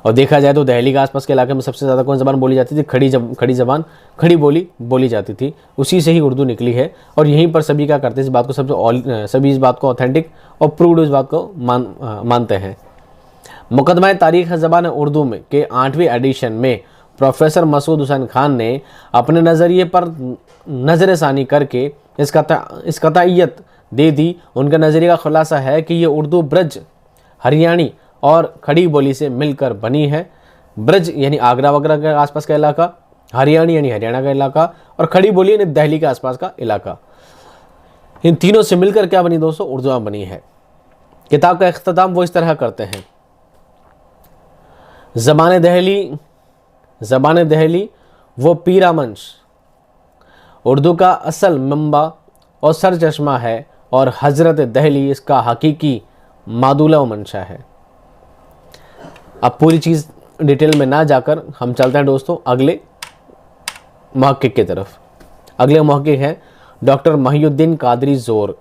और देखा जाए तो दिल्ली के आसपास के इलाके में सबसे ज़्यादा कौन ज़बान बोली जाती थी? खड़ी ज़बान, खड़ी बोली बोली जाती थी, उसी से ही उर्दू निकली है। और यहीं पर सभी क्या करते हैं, इस बात को सभी इस बात को ऑथेंटिक और प्रूव्ड इस बात को मानते हैं। मुकदमा तारीख़ ज़बान उर्दू में के 8वें एडिशन में प्रोफेसर मसूद हुसैन खान ने अपने नज़रिए पर नज़रसानी करके इस कतईयत दे दी। उनका नज़रिए का खुलासा है कि ये उर्दू ब्रज, हरियाणी और खड़ी बोली से मिलकर बनी है। ब्रज यानी आगरा वगैरह के आसपास का इलाका, हरियाणी यानी हरियाणा का इलाका, और खड़ी बोली यानी दिल्ली के आसपास का इलाका। इन तीनों से मिलकर क्या बनी दोस्तों? उर्दू बनी है। किताब का इख्तिताम वो इस तरह करते हैं। ज़बान दहली वो पीरामंश उर्दू का असल मंबा और सरचश्मा है, और हज़रत दहली इसका हकीकी मादुला व मंशा है। अब पूरी चीज़ डिटेल में ना जाकर हम चलते हैं दोस्तों अगले मुहक्किक की तरफ। अगले मुहक्किक हैं डॉक्टर महिउद्दीन कादरी ज़ोर।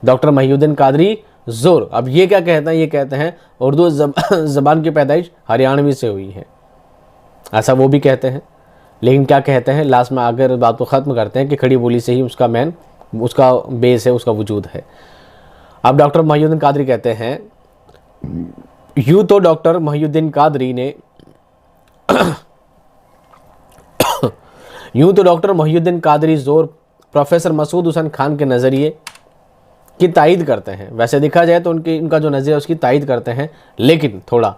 डॉक्टर महिउद्दीन कादरी ज़ोर, अब ये क्या कहते हैं? ये कहते हैं उर्दू ज़बान की पैदाइश हरियाणवी से हुई है, ऐसा वो भी कहते हैं। लेकिन क्या कहते हैं लास्ट में, अगर बात को ख़त्म करते हैं कि खड़ी बोली से ही उसका बेस है, उसका वजूद है। अब डॉक्टर महिउद्दीन कादरी कहते हैं, यूँ तो डॉक्टर महिउद्दीन कादरी ज़ोर प्रोफेसर मसूद हुसैन खान के नज़रिए की तायीद करते हैं। वैसे देखा जाए तो उनका जो नज़रिया उसकी तायीद करते हैं, लेकिन थोड़ा,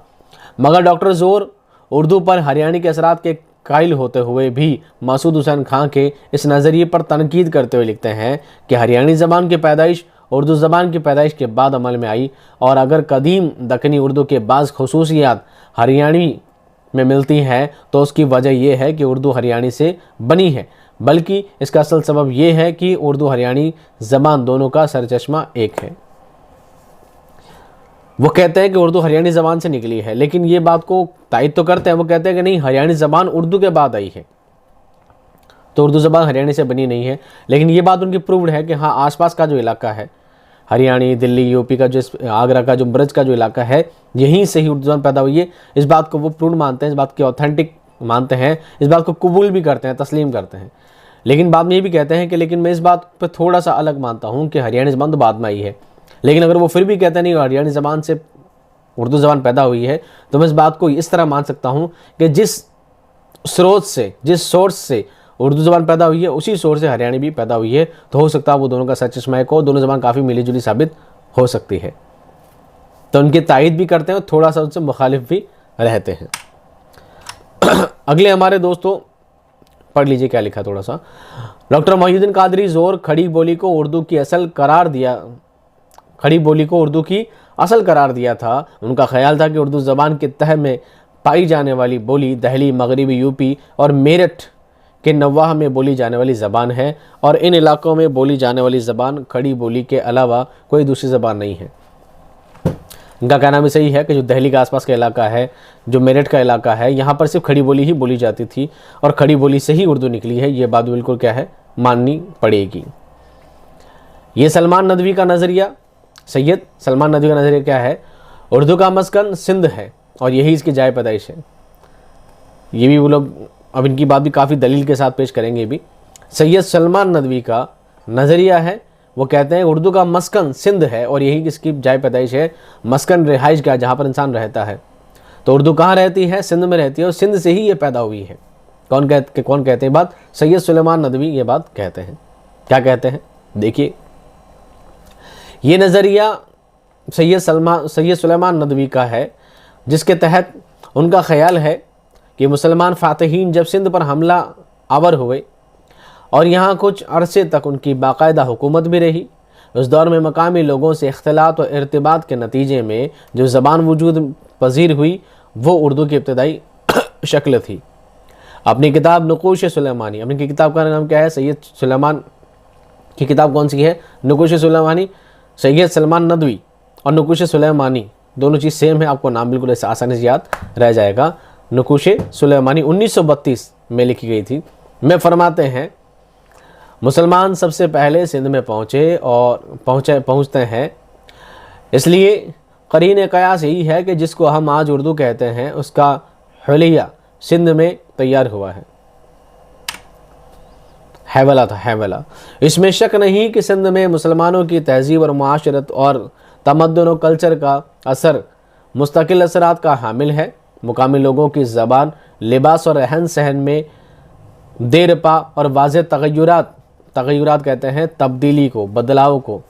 मगर डॉक्टर ज़ोर उर्दू पर हरियाणी के असरात के कायल होते हुए भी मसूद हुसैन खान के इस नज़रिए पर तनकीद करते हुए लिखते हैं कि हरियाणी ज़बान की पैदाइश उर्दू ज़बान की पैदाइश के बाद अमल में आई, और अगर कदीम दक्कनी उर्दू के बाज़ खुसूसियात हरियाणी में मिलती हैं तो उसकी वजह यह है कि उर्दू हरियाणी से बनी है, बल्कि इसका असल सबब यह है कि उर्दू हरियाणी ज़बान दोनों का सरचश्मा एक है। वो कहते हैं कि उर्दू हरियाणी ज़बान से निकली है, लेकिन ये बात को तायद तो करते हैं। वो कहते हैं कि नहीं, हरियाणी ज़बान उर्दू के बाद आई है, तो उर्दू ज़बान हरियाणी से बनी नहीं है। लेकिन ये बात उनकी प्रूव्ड है कि हाँ, आसपास का जो इलाका है, हरियाणी, दिल्ली, यूपी का जो आगरा का जो ब्रज का जो इलाका है, यहीं से ही उर्दू ज़बान पैदा हुई है। इस बात को वो प्रूव्ड मानते हैं, इस बात की ऑथेंटिक मानते हैं, इस बात को कबूल भी करते हैं, तस्लीम करते हैं, लेकिन बाद में ये भी कहते हैं कि लेकिन मैं इस बात पर थोड़ा सा अलग मानता हूँ कि हरियाणी ज़बान तो बाद में आई है। लेकिन अगर वो फिर भी कहते हैं नहीं हरियाणी ज़बान से उर्दू ज़बान पैदा हुई है, तो मैं इस बात को इस तरह मान सकता हूँ कि जिस स्रोत से, जिस सोर्स से उर्दू ज़बान पैदा हुई है, उसी सोर्स से हरियाणी भी पैदा हुई है। तो हो सकता है वो दोनों का सच स्मैक हो, दोनों ज़बान काफ़ी मिली जुली साबित हो सकती है। तो उनकी तायद भी करते हैं और थोड़ा सा उनसे मुखालिफ भी रहते हैं। अगले हमारे दोस्तों पढ़ लीजिए क्या लिखा थोड़ा सा। डॉक्टर मोहिउद्दीन कादरी जोर खड़ी बोली को उर्दू की असल करार दिया, खड़ी बोली को उर्दू की असल करार दिया था। उनका ख्याल था कि उर्दू ज़बान के तह में पाई जाने वाली बोली दहली, मगरबी यूपी और मेरठ के नवाह में बोली जाने वाली ज़बान है और इन इलाकों में बोली जाने वाली ज़बान खड़ी बोली के अलावा कोई दूसरी ज़बान नहीं है। इनका कहना भी सही है कि जो दिल्ली के आसपास का इलाका है, जो मेरठ का इलाका है, यहाँ पर सिर्फ खड़ी बोली ही बोली जाती थी और खड़ी बोली से ही उर्दू निकली है। ये बात बिल्कुल क्या है, माननी पड़ेगी। ये सलमान नदवी का नज़रिया, सैयद सलमान नदवी का नज़रिया क्या है, उर्दू का मस्कन सिंध है और यही इसकी जाए पैदाइश है। ये भी वो लोग अब इनकी बात भी काफ़ी दलील के साथ पेश करेंगे भी। सैयद सलमान नदवी का नज़रिया है, वो कहते हैं उर्दू का मस्कन सिंध है और यही इसकी जाए पैदाइश है। मस्कन रिहाइश का, जहाँ पर इंसान रहता है। तो उर्दू कहाँ रहती है, सिंध में रहती है और सिंध से ही ये पैदा हुई है। कौन कहते हैं बात, सैयद सुलेमान नदवी ये बात कहते हैं। क्या कहते हैं देखिए, ये नज़रिया सैयद सुलेमान नदवी का है, जिसके तहत उनका ख्याल है कि मुसलमान फातहीन जब सिंध पर हमला आवर हुए और यहाँ कुछ अरसे तक उनकी बाकायदा हुकूमत भी रही, उस दौर में मकामी लोगों से इख्तिलात और इर्तिबात के नतीजे में जो ज़बान वजूद पजीर हुई वो उर्दू की इब्तदाई शक्ल थी। अपनी किताब नक़ूश सुलेमानी, अपनी किताब का नाम क्या है, सैयद सुलेमान की किताब कौन सी है, नक़ूश सुलेमानी। सैयद सलमान नदवी और नक़ूश सुलेमानी दोनों चीज़ सेम है, आपको नाम बिल्कुल ऐसे आसानी से याद रह जाएगा। नक़ूश सुलेमानी 1932 में लिखी गई थी। में फरमाते हैं मुसलमान सबसे पहले सिंध में पहुँचते हैं, इसलिए करीन क़यास यही है कि जिसको हम आज उर्दू कहते हैं उसका हुलिया सिंध में तैयार हुआ है। हैवला था, हैवला। इसमें शक नहीं कि सिंध में मुसलमानों की तहजीब और मुआशरत और तमद्दुन और कल्चर का असर मुस्तकिल असरात का हामिल है। मुकामी लोगों की ज़बान, लिबास और रहन सहन में देर पा और वाज़ेह तग़य्युरात कहते हैं तब्दीली को, बदलाव को,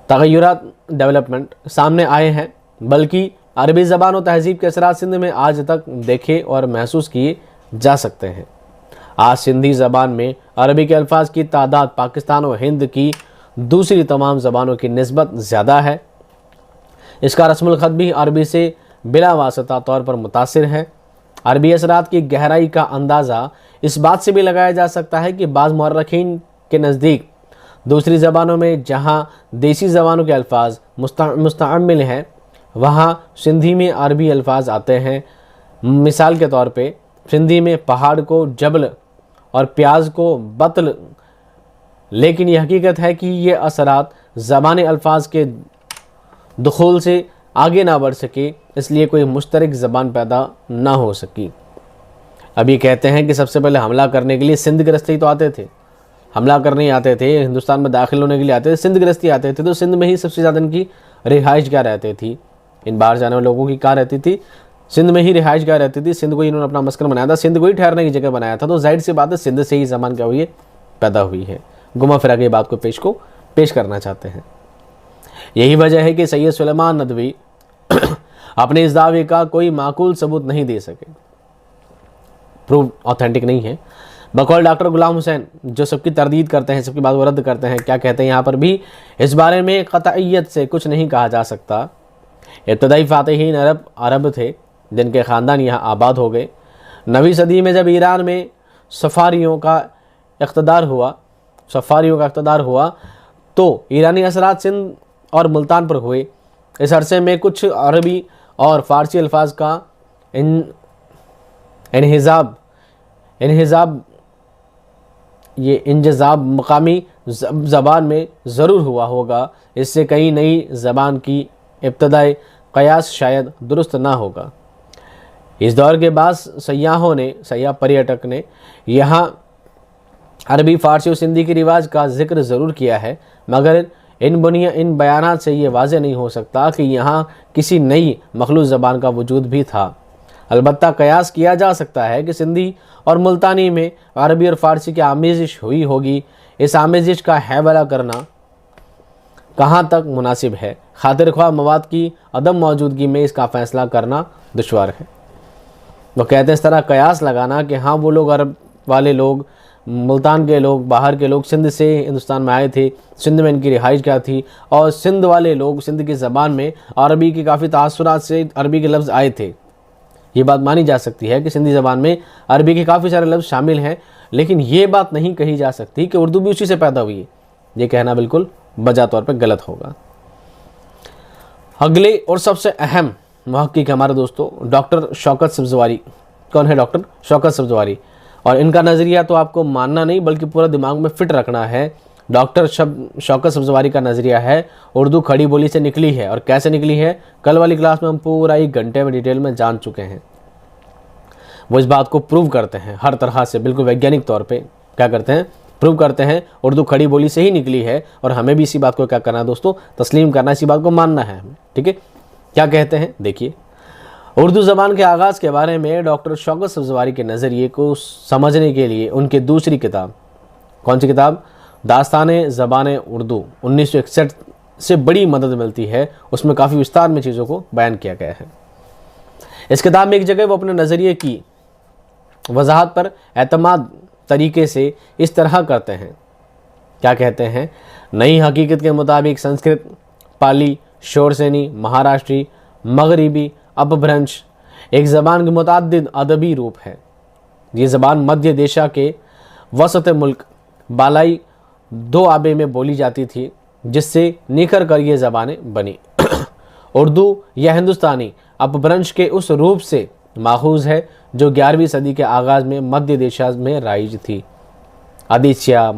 तग़य्युरात डेवलपमेंट सामने आए हैं। बल्कि अरबी ज़बान और तहजीब के असरात सिंध में आज तक देखे और महसूस किए जा सकते हैं। आज सिंधी ज़बान में अरबी के अल्फाज की तादाद पाकिस्तान और हिंद की दूसरी तमाम ज़बानों की निस्बत ज़्यादा है। इसका रस्मुल ख़त भी अरबी से बिला वास्ता तौर पर मुतासिर है। अरबी असरात की गहराई का अंदाज़ा इस बात से भी लगाया जा सकता है कि बाज़ मुअर्रिखीन के नज़दीक दूसरी ज़बानों में जहाँ देसी ज़बानों के अल्फाज मुस्तअम्मिल हैं, वहाँ सिंधी में अरबी अल्फाज आते हैं। मिसाल के तौर पे सिंधी में पहाड़ को जबल और प्याज को बतल, लेकिन यह हकीकत है कि ये असरात ज़बानी अल्फाज के दुखूल से आगे ना बढ़ सके, इसलिए कोई मुश्तरक ज़बान पैदा ना हो सकी। अब ये कहते हैं कि सबसे पहले हमला करने के लिए सिंध गृहस्थी तो आते थे, हमला करने ही आते थे, हिंदुस्तान में दाखिल होने के लिए आते थे, सिंध गृहस्थी आते थे। तो सिंध में ही सबसे ज़्यादा इनकी रिहाइश क्या रहती थी, इन बाहर जाने वाले लोगों की क्या रहती थी, सिंध में ही रिहाइश क्या रहती थी। सिंध को इन्होंने अपना मस्कन बनाया था, सिंध को ही ठहरने की जगह बनाया था। तो जाहिर सी बात है सिंध से ही ज़बान क्या हुई है, पैदा हुई है। घुमा फिरा के बात को पेश करना चाहते हैं। यही वजह है कि सैयद सुलेमान नदवी अपने इस दावे का कोई माकूल सबूत नहीं दे सके, प्रूव ऑथेंटिक नहीं है। बकौल डॉक्टर गुलाम हुसैन जो सबकी तरदीद करते हैं, सबकी बात को रद्द करते हैं, क्या कहते हैं यहाँ पर भी इस बारे में क़तइयत से कुछ नहीं कहा जा सकता। इब्तदाई फातिहीन अरब थे जिनके ख़ानदान यहाँ आबाद हो गए। 9वीं सदी में जब ईरान में सफ़ारियों का इक़्तिदार हुआ तो ईरानी असरात सिंध और मुल्तान पर हुए। इस अरसे में कुछ अरबी और फ़ारसी अल्फाज का इंजज़ाब मकामी ज़बान में ज़रूर हुआ होगा। इससे कई नई ज़बान की इब्तदाई क़यास शायद दुरुस्त ना होगा। इस दौर के बाद सयाह पर्यटक ने यहाँ अरबी, फारसी और सिंधी के रिवाज का जिक्र ज़रूर किया है, मगर इन बयानात से ये वाज़ेह नहीं हो सकता कि यहाँ किसी नई मखलूक ज़बान का वजूद भी था। अलबत्ता कयास किया जा सकता है कि सिंधी और मुल्तानी में अरबी और फ़ारसी की आमेज़िश हुई होगी। इस आमेज़िश का हैवाला करना कहाँ तक मुनासिब है, खातिर ख्वाह मवाद की अदम मौजूदगी में इसका फ़ैसला करना दुश्वार है। वो कहते हैं इस तरह कयास लगाना कि हाँ वो लोग अरब वाले लोग, मुल्तान के लोग, बाहर के लोग सिंध से हिंदुस्तान में आए थे, सिंध में इनकी रिहाइश क्या थी, और सिंध वाले लोग सिंध की ज़बान में अरबी की काफ़ी तासुरात से अरबी के लफ्ज़ आए थे। ये बात मानी जा सकती है कि सिंधी ज़बान में अरबी के काफ़ी सारे लफ्ज़ शामिल हैं, लेकिन ये बात नहीं कही जा सकती कि उर्दू भी उसी से पैदा हुई है। ये कहना बिल्कुल बजा तौर पर गलत होगा। अगले और सबसे अहम मुहक्किक हमारे दोस्तों डॉक्टर शौकत सब्ज़वारी। कौन है डॉक्टर शौकत सब्ज़वारी? और इनका नज़रिया तो आपको मानना नहीं बल्कि पूरा दिमाग में फिट रखना है। डॉक्टर शौकत सब्ज़वारी का नज़रिया है उर्दू खड़ी बोली से निकली है। और कैसे निकली है, कल वाली क्लास में हम पूरा 1 घंटे में डिटेल में जान चुके हैं। वो इस बात को प्रूव करते हैं हर तरह से, बिल्कुल वैज्ञानिक तौर पे क्या करते हैं, प्रूव करते हैं उर्दू खड़ी बोली से ही निकली है। और हमें भी इसी बात को क्या करना है दोस्तों, तस्लीम करना, इसी बात को मानना है हमें। ठीक है, क्या कहते हैं देखिए। उर्दू ज़बान के आगाज़ के बारे में डॉक्टर शौकत सब्ज़वारी के नज़रिए को समझने के लिए उनकी दूसरी किताब, कौन सी किताब, दास्तान ज़बान उर्दू 1961 से बड़ी मदद मिलती है। उसमें काफ़ी विस्तार में चीज़ों को बयान किया गया है। इस किताब में एक जगह वो अपने नज़रिए की वजाहत पर एतमाद तरीके से इस तरह करते हैं, क्या कहते हैं, नई हकीकत के मुताबिक संस्कृत, पाली, शोरसेनी, महाराष्ट्री, मगरिबी, अपभ्रंश एक ज़बान के मुतअद्दिद अदबी रूप है। ये ज़बान मध्य देशा के वसत मुल्क बालाई दोआबे में बोली जाती थी, जिससे निखर कर ये ज़बानें बनी। उर्दू या हिंदुस्तानी अपभ्रंश के उस रूप से माखूज है जो 11वीं सदी के आगाज़ में मध्य देशा में राइज थी। आदिच्या,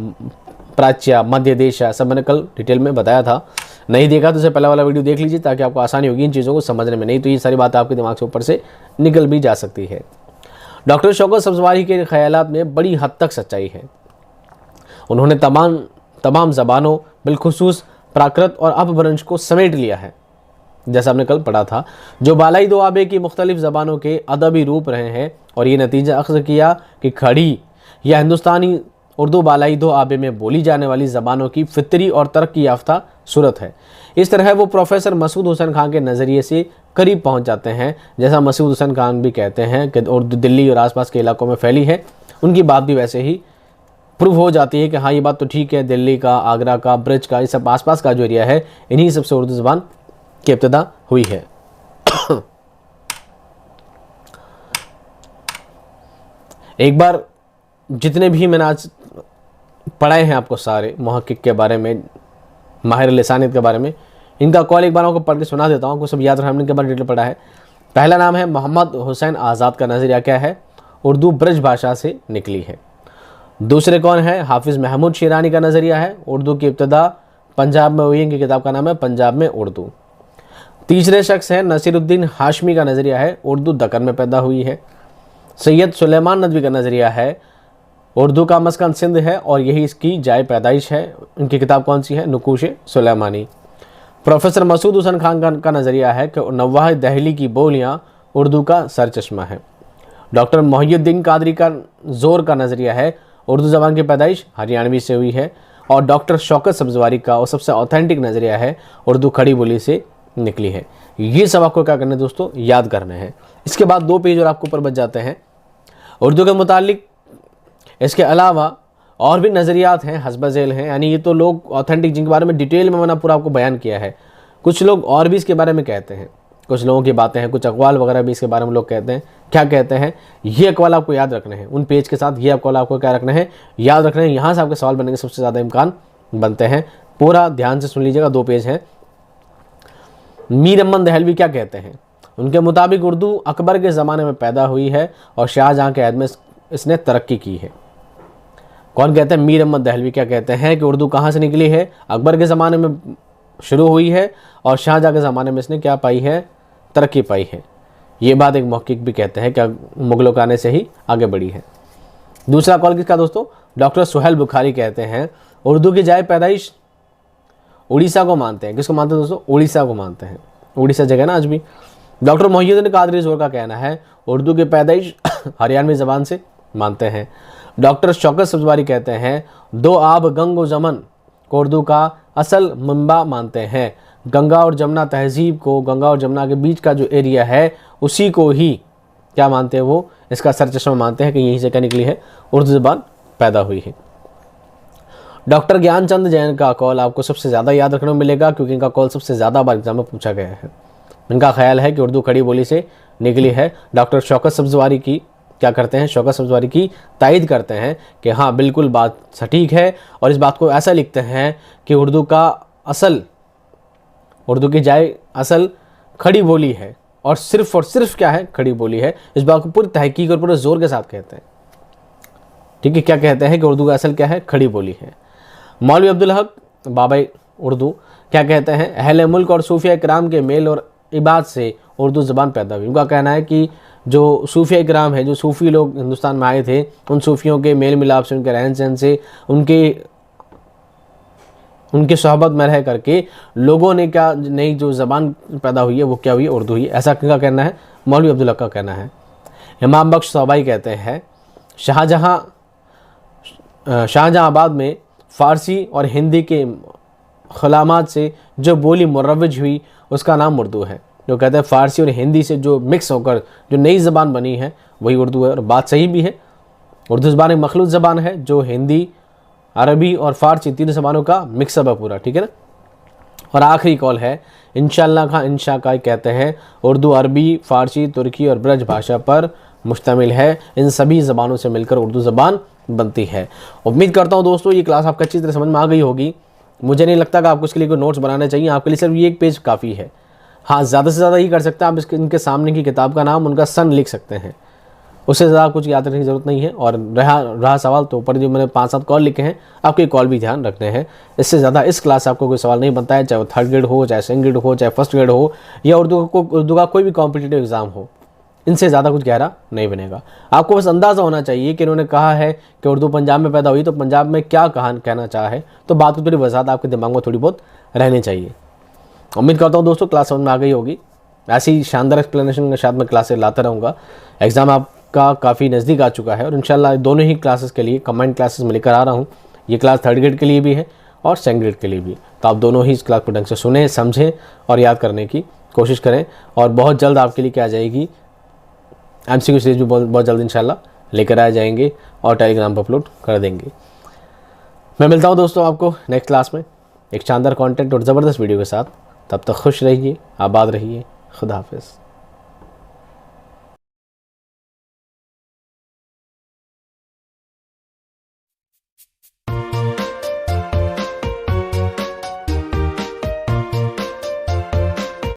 प्राच्या, मध्य देशा सब मैंने कल डिटेल में बताया था। नहीं देखा तो उसे पहला वाला वीडियो देख लीजिए ताकि आपको आसानी होगी इन चीज़ों को समझने में। नहीं तो ये सारी बात आपके दिमाग से ऊपर से निकल भी जा सकती है। डॉक्टर शौकत सब्ज़वारी के ख्यालात में बड़ी हद तक सच्चाई है। उन्होंने तमाम ज़बानों बिलखुसूस प्राकृत और अपभ्रंश को समेट लिया है, जैसा हमने कल पढ़ा था, जो बालाई दोआबे की मुख्तलिफ ज़बानों के अदबी रूप रहे हैं। और ये नतीजा अख्ज़ किया कि खड़ी या हिंदुस्तानी उर्दू बालाई दोआबे में बोली जाने वाली ज़बानों की फितरी और तरक्की याफ्ता सूरत है। इस तरह वो प्रोफेसर मसूद हुसैन खान के नज़रिए से करीब पहुंच जाते हैं। जैसा मसूद हुसैन खान भी कहते हैं कि उर्दू दिल्ली और आसपास के इलाकों में फैली है, उनकी बात भी वैसे ही प्रूव हो जाती है कि हाँ ये बात तो ठीक है, दिल्ली का, आगरा का, ब्रज का, ये सब आसपास का जो एरिया है, इन्हीं सबसे उर्दू ज़बान की इब्तिदा हुई है। एक बार जितने भी मैंने आज पढ़ाए हैं आपको सारे मुहक्किक के बारे में, माहिर लिसानियत के बारे में, इनका कॉल एक बार आपको पढ़ के सुना देता हूँ, आपको सब याद रहा हमने के बारे डिटेल पढ़ा है। पहला नाम है मोहम्मद हुसैन आज़ाद का नज़रिया क्या है, उर्दू ब्रज भाषा से निकली है। दूसरे कौन है, हाफिज़ महमूद शिरानी का नज़रिया है, उर्दू की इब्तिदा पंजाब में हुई। इनकी किताब का नाम है पंजाब में उर्दू। तीसरे शख्स हैं नसीरुद्दीन हाशमी का नज़रिया है, उर्दू दक्कन में पैदा हुई है। सैयद सुलेमान नदवी का नज़रिया है, उर्दू का मस्कन सिंध है और यही इसकी जाए पैदाइश है। उनकी किताब कौन सी है, नुकूश सुलेमानी। प्रोफेसर मसूद हुसैन खान का नज़रिया है कि नवाह दहली की बोलियाँ उर्दू का सरचश्मा है। डॉक्टर मोहिउद्दीन कादरी का ज़ोर का नज़रिया है, उर्दू ज़बान की पैदाइश हरियाणवी से हुई है। और डॉक्टर शौकत सब्ज़वारी का और सबसे ऑथेंटिक नज़रिया है, उर्दू खड़ी बोली से निकली है। ये सब आपको क्या करना है दोस्तों, याद करने हैं। इसके बाद 2 पेज और आपको ऊपर बच जाते हैं। उर्दू के मुतालिक इसके अलावा और भी नज़रियात हैं, हस्ब ज़ैल हैं, यानी ये तो लोग ऑथेंटिक जिनके बारे में डिटेल में मैंने पूरा आपको बयान किया है। कुछ लोग और भी इसके बारे में कहते हैं, कुछ लोगों की बातें हैं, कुछ अक़वाल वगैरह भी इसके बारे में लोग कहते हैं। क्या कहते हैं, ये अक़वाल आपको याद रखने हैं। उन पेज के साथ ये अक़वाल आपको क्या रखना है, याद रखना है। यहाँ से आपके सवाल बनने के सबसे ज़्यादा इम्कान बनते हैं। पूरा ध्यान से सुन लीजिएगा, 2 पेज हैं। मीर अमन दहलवी क्या कहते हैं, उनके मुताबिक उर्दू अकबर के ज़माने में पैदा हुई है और शाहजहाँ के अहद में इसने तरक्की की है। कौन कहते हैं, मीर अहमद दहलवी क्या कहते हैं कि उर्दू कहाँ से निकली है, अकबर के ज़माने में शुरू हुई है और शाहजहाँ के ज़माने में इसने क्या पाई है, तरक्की पाई है। ये बात एक महक्किक भी कहते हैं कि मुगलों के आने से ही आगे बढ़ी है। दूसरा कॉल किसका दोस्तों? डॉक्टर सुहेल बुखारी कहते हैं उर्दू की जाए पैदाइश उड़ीसा को मानते हैं। किसको मानते हैं दोस्तों? उड़ीसा को मानते हैं। उड़ीसा जगह ना आज भी। डॉक्टर मोहिउद्दीन कादरी जोहर का कहना है उर्दू की पैदाइश हरियाणवी ज़बान से मानते हैं। डॉक्टर शौकत सब्जवारी कहते हैं दो आब गंगो जमन को उर्दू का असल मंबा मानते हैं। गंगा और जमुना तहजीब को, गंगा और जमुना के बीच का जो एरिया है उसी को ही क्या मानते हैं? वो इसका सर चश्मा मानते हैं कि यहीं से क्या निकली है? उर्दू ज़बान पैदा हुई है। डॉक्टर ज्ञानचंद जैन का कॉल आपको सबसे ज़्यादा याद रखने को मिलेगा क्योंकि इनका कॉल सबसे ज़्यादा बार एग्जाम में पूछा गया है। इनका ख्याल है कि उर्दू खड़ी बोली से निकली है। डॉक्टर शौकत सब्जवारी की क्या करते हैं? शौकत सब्जवारी की तायद करते हैं कि हाँ बिल्कुल बात सटीक है, और इस बात को ऐसा लिखते हैं कि उर्दू की जाए असल खड़ी बोली है, और सिर्फ क्या है? खड़ी बोली है। इस बात को पूरी तहकीक और पूरे जोर के साथ कहते हैं। ठीक है, क्या कहते हैं कि उर्दू का असल क्या है? खड़ी बोली है। मौलवी अब्दुल हक बाबा उर्दू क्या कहते हैं? अहले मुल्क और सूफिया इकराम के मेल और इबाद से उर्दू ज़बान पैदा हुई। उनका कहना है कि जो सूफिया इकराम है, जो सूफ़ी लोग हिंदुस्तान में आए थे, उन सूफियों के मेल मिलाप से, उनके रहन सहन से, उनके सोहबत में रह करके लोगों ने क्या नई जो ज़बान पैदा हुई है वो क्या हुई? उर्दू हुई। ऐसा किसका कहना है? मौलवी अब्दुल हक का कहना है। इमाम बख्श सौबाई कहते हैं शाहजहांबाद में फ़ारसी और हिंदी के खलामात से जो बोली मुरव्वज हुई उसका नाम उर्दू है। जो कहते हैं फ़ारसी और हिंदी से जो मिक्स होकर जो नई ज़बान बनी है वही उर्दू है, और बात सही भी है। उर्दू ज़बान एक मखलूत ज़बान है जो हिंदी, अरबी और फ़ारसी तीन ज़बानों का मिक्सअप है पूरा। ठीक है ना। और आखिरी कॉल है इंशाअल्लाह का। इंशा का कहते हैं उर्दू अरबी, फ़ारसी, तुर्की और ब्रज भाषा पर मुश्तमिल है। इन सभी ज़बानों से मिलकर उर्दू ज़बान बनती है। उम्मीद करता हूँ दोस्तों ये क्लास आपको अच्छी तरह समझ में आ गई होगी। मुझे नहीं लगता कि आपको इसके लिए कोई नोट्स बनाने चाहिए। आपके लिए सिर्फ ये एक पेज काफ़ी है। हाँ, ज़्यादा से ज़्यादा ही कर सकते हैं आप इनके सामने की किताब का नाम, उनका सन लिख सकते हैं। उससे ज़्यादा कुछ याद रखने की ज़रूरत नहीं है। और रहा सवाल तो ऊपर जो मैंने 5-7 कॉल लिखे हैं आपके कॉल भी ध्यान रखने हैं। इससे ज़्यादा इस क्लास से आपको कोई सवाल नहीं बनता है, चाहे वो 3rd ग्रेड हो, चाहे 2nd ग्रेड हो, चाहे 1st ग्रेड हो, या उर्दू का कोई भी कॉम्पिटिटिव एग्ज़ाम हो। इनसे ज़्यादा कुछ गहरा नहीं बनेगा। आपको बस अंदाज़ा होना चाहिए कि इन्होंने कहा है कि उर्दू पंजाब में पैदा हुई, तो पंजाब में क्या कहना चाहा है, तो बात की थोड़ी वजाहत आपके दिमाग में थोड़ी बहुत रहनी चाहिए। उम्मीद करता हूँ दोस्तों क्लास समझ में आ गई होगी। ऐसी शानदार एक्सप्लेनेशन के साथ मैं क्लासेस लाता रहूँगा। एग्ज़ाम आपका काफ़ी नज़दीक आ चुका है, और इंशाल्लाह दोनों ही क्लासेस के लिए कंबाइंड क्लासेस में लेकर आ रहा हूँ। ये क्लास 3rd ग्रेड के लिए भी है और 2nd ग्रेड के लिए भी। तो आप दोनों ही इस क्लास को ढंग से सुने, समझें और याद करने की कोशिश करें। और बहुत जल्द आपके लिए क्या आ जाएगी MCQ सीरीज भी बहुत जल्द इंशाल्लाह लेकर आ जाएंगे और टेलीग्राम पर अपलोड कर देंगे। मैं मिलता हूँ दोस्तों आपको नेक्स्ट क्लास में एक शानदार कंटेंट और ज़बरदस्त वीडियो के साथ। तब तक खुश रहिए, आबाद रहिए। खुदा हाफिज़।